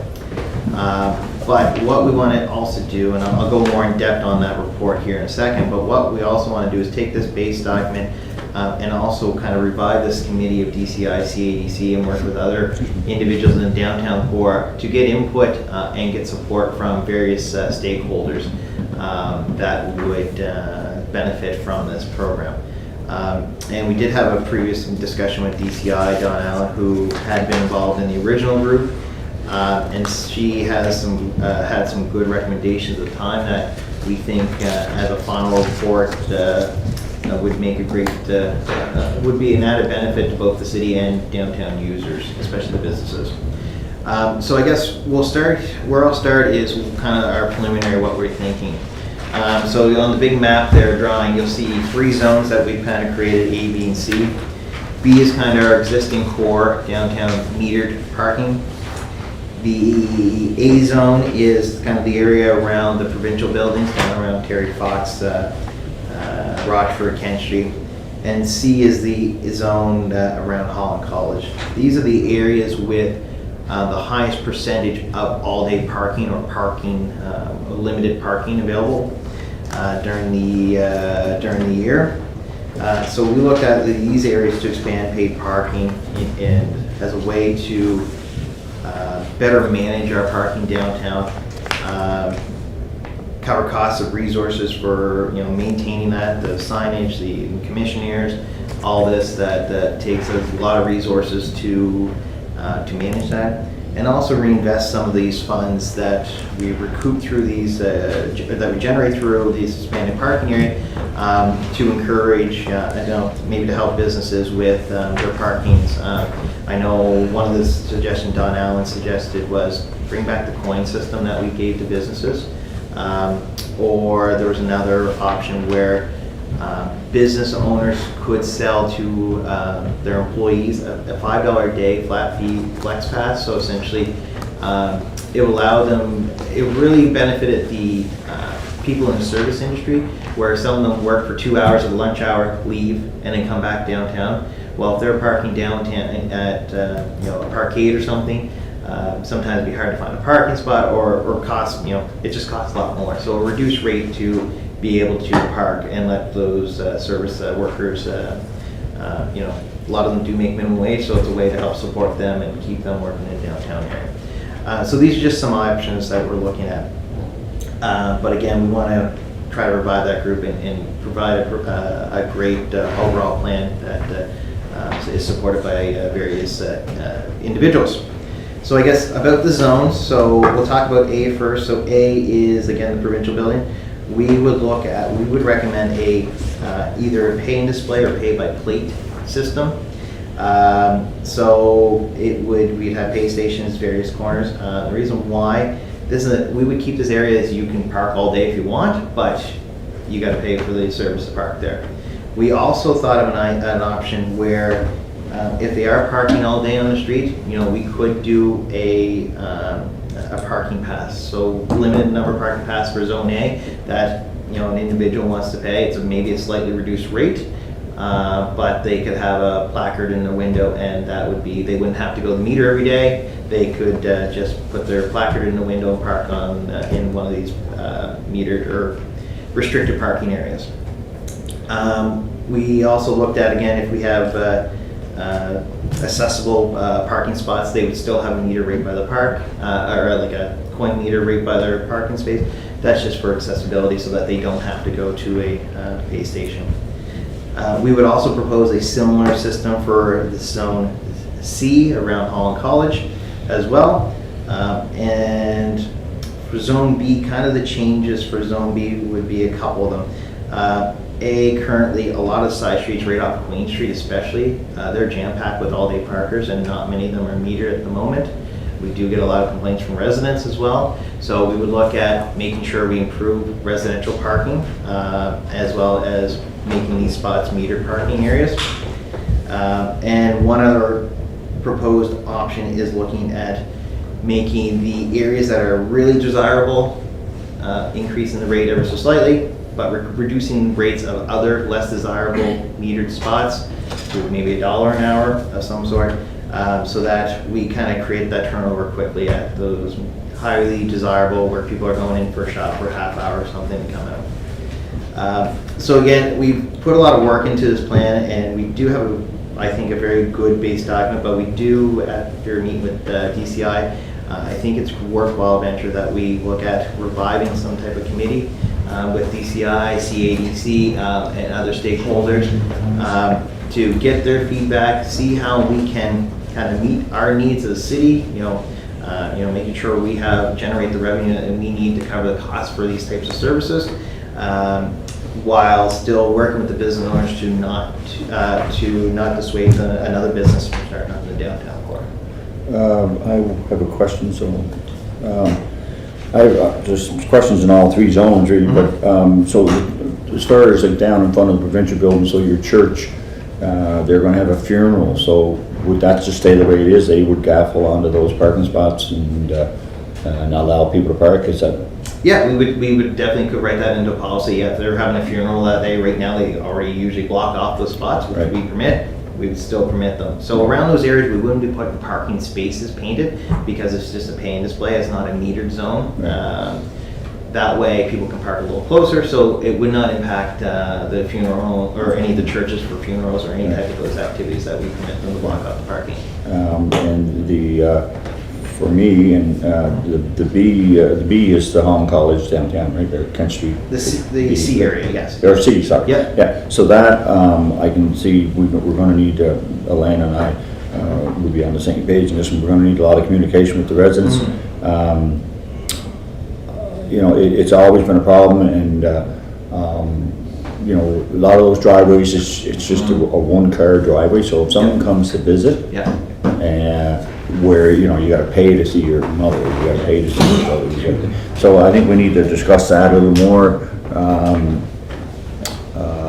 But what we want to also do, and I'll go more in depth on that report here in a second, but what we also want to do is take this base document and also kind of revive this committee of DCI, CADC, and work with other individuals in the downtown core to get input and get support from various stakeholders that would benefit from this program. And we did have a previous discussion with DCI, Don Allen, who had been involved in the original group. And she has had some good recommendations at the time that we think as a final report would make a great, would be an added benefit to both the city and downtown users, especially the businesses. So I guess where I'll start is kind of our preliminary, what we're thinking. So on the big map there drawing, you'll see 3 zones that we've kind of created, A, B, and C. B is kind of our existing core downtown metered parking. The A zone is kind of the area around the provincial buildings, down around Terry Fox, Rochford, Kent Street. And C is the zone around Holland College. These are the areas with the highest percentage of all-day parking or limited parking available during the year. So we looked at these areas to expand paid parking and as a way to better manage our parking downtown, cover costs of resources for maintaining that, the signage, the commissionaires, all this that takes a lot of resources to manage that, and also reinvest some of these funds that we recoup through these that we generate through these expanded parking area to encourage, maybe to help businesses with their parkings. I know one of the suggestions Don Allen suggested was bring back the coin system that we gave to businesses. Or there was another option where business owners could sell to their employees a $5 a day flat fee flex pass. So essentially, it would allow them, it really benefited the people in the service industry, where some of them work for 2 hours of the lunch hour, leave, and then come back downtown. Well, if they're parking downtown at a parkade or something, sometimes it'd be hard to find a parking spot or cost, it just costs a lot more. So a reduced rate to be able to park and let those service workers, a lot of them do make minimum wage, so it's a way to help support them and keep them working in downtown area. So these are just some options that we're looking at. But again, we want to try to revive that group and provide a great overall plan that is supported by various individuals. So I guess about the zones, so we'll talk about A first. So A is, again, the provincial building. We would recommend either a pay and display or pay by plate system. So we'd have pay stations, various corners. The reason why we would keep this area is you can park all day if you want, but you got to pay for the service to park there. We also thought of an option where If they are parking all day on the street, we could do a parking pass. So limited number of parking pass for Zone A that, an individual wants to pay. It's maybe a slightly reduced rate, but they could have a placard in the window, and that would be, they wouldn't have to go to the meter every day. They could just put their placard in the window and park on in one of these metered or restricted parking areas. We also looked at, again, if we have accessible parking spots, they would still have a meter rate by the park, or like a coin meter rate by their parking space. That's just for accessibility so that they don't have to go to a pay station. We would also propose a similar system for the Zone C around Holland College as well. And for Zone B, kind of the changes for Zone B would be a couple of them. Currently, a lot of side streets right off Queen Street especially, they're jam-packed with all-day parkers, and not many of them are metered at the moment. We do get a lot of complaints from residents as well. So we would look at making sure we improve residential parking, as well as making these spots metered parking areas. And one other proposed option is looking at making the areas that are really desirable, increasing the rate ever so slightly, but reducing rates of other less desirable metered spots to maybe $1 an hour of some sort, so that we kind of create that turnover quickly at those highly desirable where people are going in for a shop for a half hour or something and come out. So again, we've put a lot of work into this plan, and we do have, I think, a very good base document, but we do, after meeting with DCI, I think it's a worthwhile venture that we look at reviving some type of committee with DCI, CADC, and other stakeholders to get their feedback, see how we can kind of meet our needs as a city, making sure we generate the revenue that we need to cover the cost for these types of services, while still working with the business owners to not dissuade another business from starting up in the downtown core. I have a question, so there's questions in all three zones really, but so as far as like down in front of the provincial building, so your church, they're going to have a funeral, so would that just stay the way it is? They would gaffle onto those parking spots and not allow people to park? Is that? Yeah, we would definitely could write that into a policy. Yeah, if they're having a funeral that day, right now they already usually block off those spots, which right. we permit. We would still permit them. So around those areas, we wouldn't be putting parking spaces painted because it's just a paying display. It's not a metered zone. Right. That way, people can park a little closer, so it would not impact the funeral home or any of the churches for funerals or any type of those activities that we permit them to block off the parking. And for me, and the B is the Home College downtown, right there, Kent Street. The C area, yes. Or C, sorry. Yeah. Yeah. So that I can see we're going to need Elaine and I will be on the same page in this one. We're going to need a lot of communication with the residents. Mm-hmm. It's always been a problem, and a lot of those driveways, it's just a one-car driveway. So if someone comes to visit, where you got to pay to see your mother, you got to pay to see your brother. So I think we need to discuss that a little more,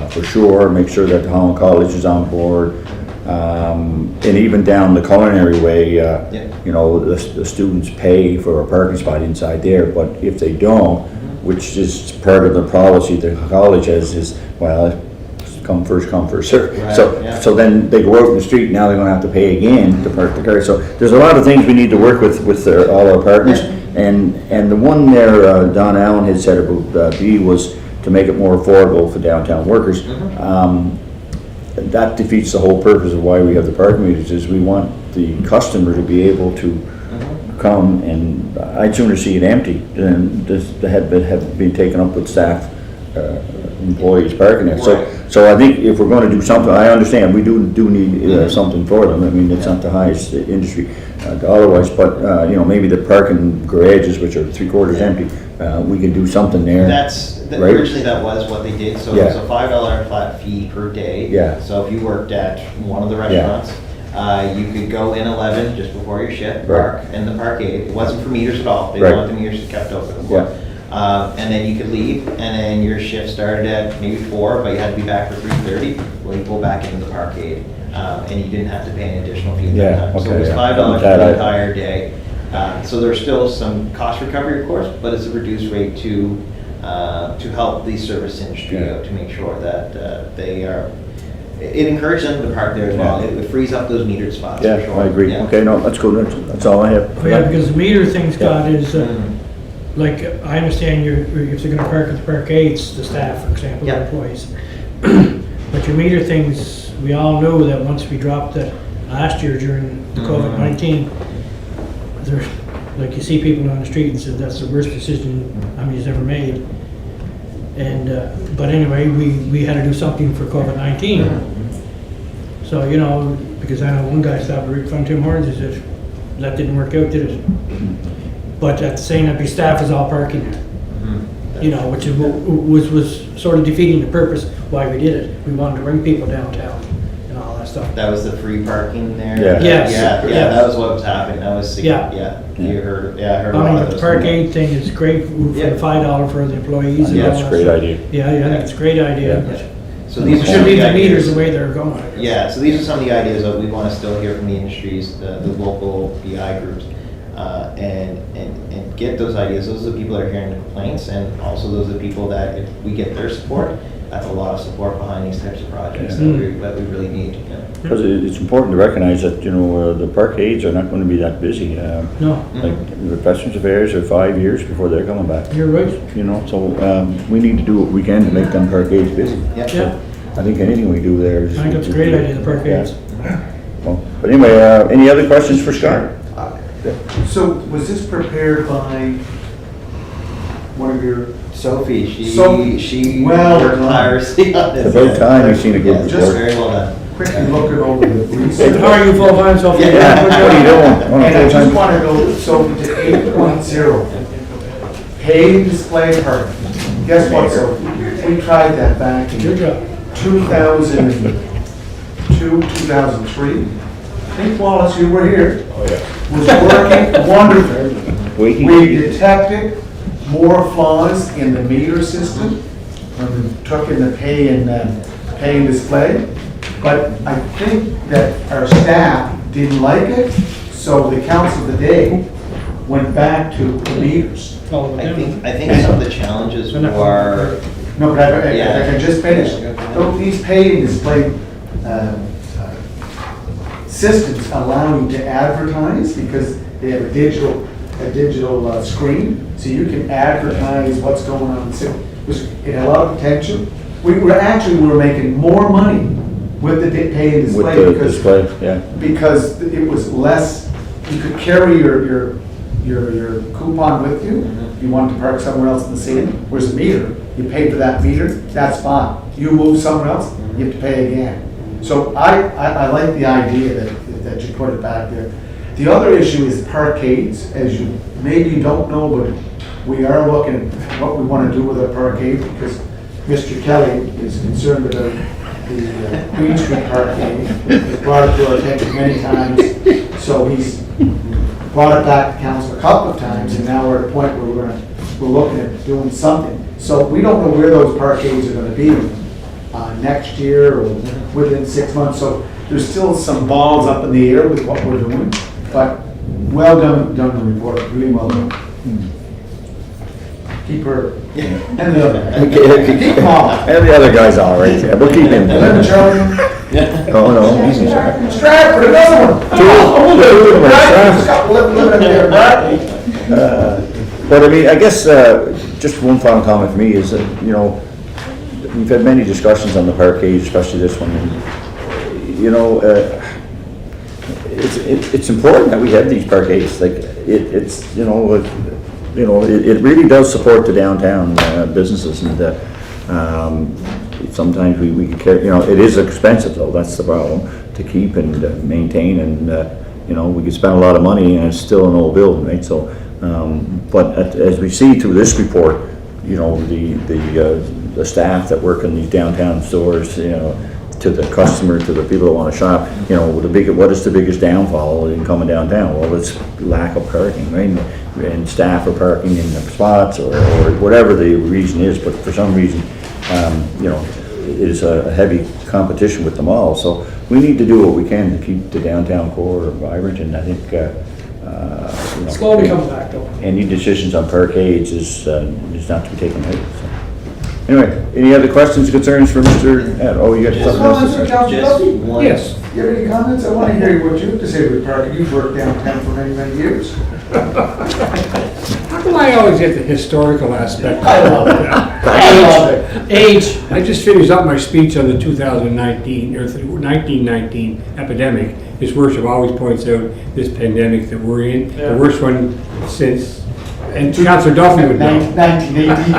for sure. Make sure that the Holland College is on board, and even down the culinary way. The students pay for a parking spot inside there, but if they don't, which is part of the policy the college has, is come first serve. Right, so then they go out in the street, now they're going to have to pay again to park the car. So there's a lot of things we need to work with all our partners. And the one there, Don Allen had said about B was to make it more affordable for downtown workers. That defeats the whole purpose of why we have the parking meters. Is we want the customer to be able to come, and I'd sooner see it empty than to have been taken up with staff. Employees parking there. So I think if we're going to do something, I understand we do need something for them. I mean, it's not the highest industry otherwise, but maybe the parking garages, which are 3/4 empty, we can do something there. Right? Originally that was what they did. So it was a $5 flat fee per day. Yeah. So if you worked at one of the restaurants, you could go in 11 just before your shift, park in the parkade. It wasn't for meters at all. They wanted the meters kept open. And then you could leave, and then your shift started at maybe 4, but you had to be back for 3:30. when you pull back into the parkade, and you didn't have to pay an additional fee at Yeah, that time. So okay, it was yeah. $5 for That the I- entire day. So there's still some cost recovery, of course, but it's a reduced rate to help the service industry Yeah. out, to make sure that they are, it encourages them to park there as well. Yeah. It frees up those metered spots, Yeah, for sure. I agree. Yeah. Okay, no, that's good. That's all I have. Yeah, because the meter thing, Scott, is, Mhm. like, I understand if they're gonna park at the parkades, the staff, for example, Yeah. or employees. But your meter things, we all know that once we dropped that last year during the COVID-19, there's, like, you see people on the street and said, that's the worst decision I've ever made. And, but anyway, we had to do something for COVID-19. So, you know, because I know one guy stopped right in front of Tim Hortons, he said, that didn't work out, did it? But at the same time, your staff is all parking there. You know, which is, was sort of defeating the purpose why we did it. We wanted to bring people downtown and all that stuff. That was the free parking there? Yeah. Yes, Yeah, yes. that was what was happening, that was, Yeah. you heard, I heard a I lot mean, of but those. the parkade thing is great for Yeah. the $5 for the employees and Yeah, all That's a that great stuff. idea. Yeah, I think it's a great idea. Yeah. but So We these are should some of leave the the meters ideas. the way they're going. Yeah, so these are some of the ideas that we want to still hear from the industries, the local BI groups, and get those ideas. Those are the people that are hearing the complaints, and also those are the people that, if we get their support, that's a lot of support behind these types of projects that we really need. Yeah. Because it's important to recognize that, the parkades are not going to be that busy. No, Like, the Veterans Affairs are 5 years before they're coming back. you're right. So we need to do what we can to make them parkades busy. Yeah. Yeah, I think anything we do there is. I think that's a great idea, the parkades. Yeah. Well, but anyway, any other questions for Scott? So was this prepared by one of your, Sophie, Sophie, she well worked done. tirelessly on this. It's about time you've seen a good Yeah, report. Just very well done. quickly looking over the research? How are you full-time, Sophie? Yeah, what are you doing? And I just want to go, so to 8.0, paid display parking. Guess what, so we tried that back Good in job. 2002, 2003. I think Wallace, you were here. Oh, yeah. Was working wonderful. Waiting. We detected more flaws in the meter system when we took in the pay and display. But I think that our staff didn't like it, so the council today went back to the meters. I think some of the challenges were, No, but I can just finish. Yeah. Don't these pay and display systems allow you to advertise because they have a digital screen, so you can advertise what's going on in the city. It had a lot of potential. We were making more money with the pay and display With the because display, yeah. because it was less. You could carry your coupon with you. You want to park somewhere else in the city. Whereas a meter, you pay for that meter. That's fine. You move somewhere else, you have to pay again. So I like the idea that you put it back there. The other issue is parkades, as you maybe don't know, but we are looking at what we want to do with our parkade because Mr. Kelly is concerned about the Queen Street parkade. He's brought it to our attention many times, so he's brought it back to council a couple of times, and now we're at a point where we're looking at doing something. So we don't know where those parkades are going to be next year or within 6 months. So there's still some balls up in the air with what we're doing, but well done the report, really well done. Keep her, and the other, keep them all. And the other guy's all right, yeah, we'll keep him. Remember Charlie? Oh, no, easy, sir. Stratford, another one. Stratford. Stop living there, right? But I mean, I guess, just one final comment for me is that, we've had many discussions on the parkade, especially this one, and, it's important that we have these parkades, like, it really does support the downtown businesses, and sometimes we can carry, it is expensive though, that's the problem, to keep and maintain, and, we could spend a lot of money and it's still an old building, right? So, but as we see through this report, the staff that work in these downtown stores, to the customer, to the people that want to shop, what is the biggest downfall in coming downtown? Well, it's lack of parking, right? And staff are parking in the spots or whatever the reason is, but for some reason, is a heavy competition with them all. So we need to do what we can to keep the downtown core vibrant, and I think, you know, Slowly comes back though. any decisions on parkades is not to be taken lightly. So. Anyway, any other questions, concerns for Mr. Ed? Oh, you got something else to say? Just one. Yes. Do you have any comments? I want to hear what you have to say with parking. You've worked downtown for many, many years. How come I always get the historical aspect? I love it. I love it. Age. I just finished up my speech on the 2019, or 1919 epidemic. His worship always points out this pandemic that we're in, the worst one since, and Councillor Duffy would know. 1980.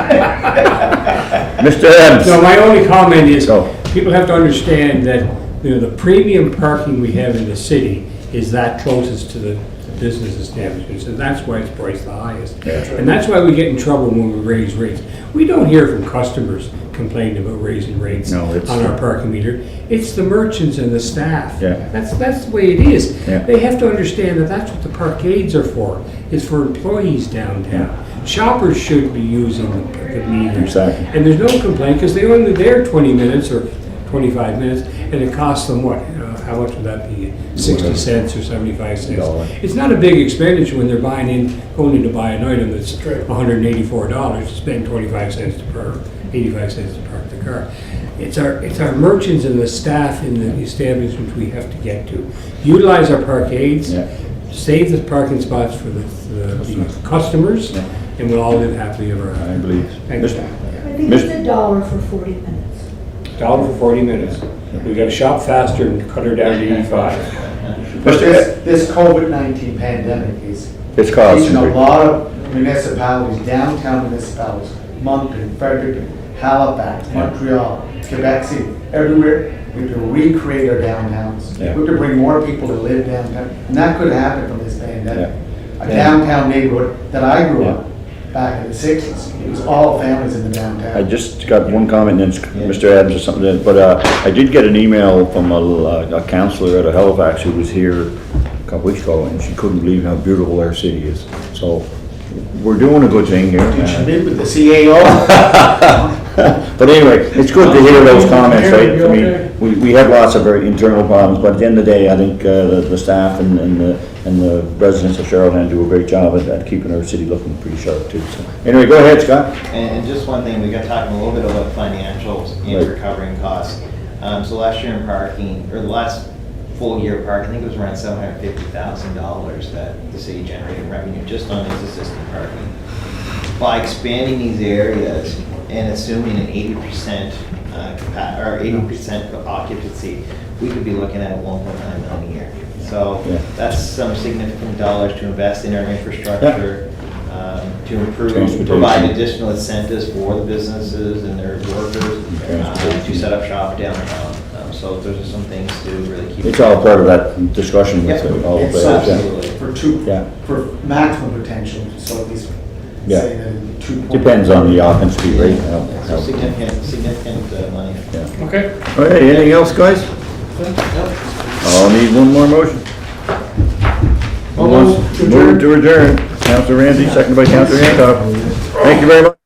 Mr. Adams. No, my only comment is, Go. people have to understand that, you know, the premium parking we have in the city is that closest to the business establishments, and that's why it's priced the highest. Yeah. And that's why we get in trouble when we raise rates. We don't hear from customers complaining about raising rates No, it's- on our parking meter. It's the merchants and the staff. Yeah. That's the way it is. Yeah. They have to understand that that's what the parkades are for. It's for employees downtown. Shoppers should be using the meters. Exactly. And there's no complaint, because they're only there 20 minutes or 25 minutes, and it costs them what? How much would that be? 60 cents or 75 cents? $1. It's not a big expenditure when they're going in to buy an item that's $184 to spend 25 cents to park, 85 cents to park the car. It's our merchants and the staff in the establishments we have to get to. Utilize our parkades, Yeah. save the parking spots for the customers, Yeah. and we'll all live happily ever after. I believe. Thanks. I think it's $1 for 40 minutes. $1 for 40 minutes. We gotta shop faster and cut her down to 85. But this COVID-19 pandemic is It's caused reaching some a great- lot of municipalities, downtown municipalities, Moncton, Fredericton, Halifax, Yeah. Montreal, Quebec City, everywhere. We have to recreate our downtowns. Yeah. We have to bring more people to live downtown. And that could happen from this pandemic. A Yeah. downtown neighborhood that I grew up back in the 60s, it was all families in the downtown. I just got one comment, and then Mr. Adams or something, but I did get an email from a counselor out of Halifax who was here a couple weeks ago, and she couldn't believe how beautiful our city is. So we're doing a good thing here. Did you meet with the CAO? But anyway, it's good to hear those comments, right? I mean, we have lots of very internal problems, but at the end of the day, I think the staff and the residents of Charlottetown do a great job at keeping our city looking pretty sharp too. So anyway, go ahead, Scott. And just one thing, we got talking a little bit about financials and Right. recovering costs. So last year in parking, or the last full year of parking, I think it was around $750,000 that the city generated revenue just on its existing parking. By expanding these areas and assuming an 80% or 80% occupancy, we could be looking at 1.9 million a year. So Yeah. that's some significant dollars to invest in our infrastructure, to improve, Transportation. provide additional incentives for the businesses and their workers Transportation. to set up shop downtown. So those are some things to really keep. It's all part of that discussion with Yep. all the It's players. Yeah. Absolutely. Yeah. For maximum potential, so at least Yeah. say that 2. Depends on the occupancy rate. So significant money. Yeah. Okay. Okay, anything else, guys? I'll need one more motion. Move to adjourn. Councilor Ramsey, seconded by Councilor Hancock. Thank you very much.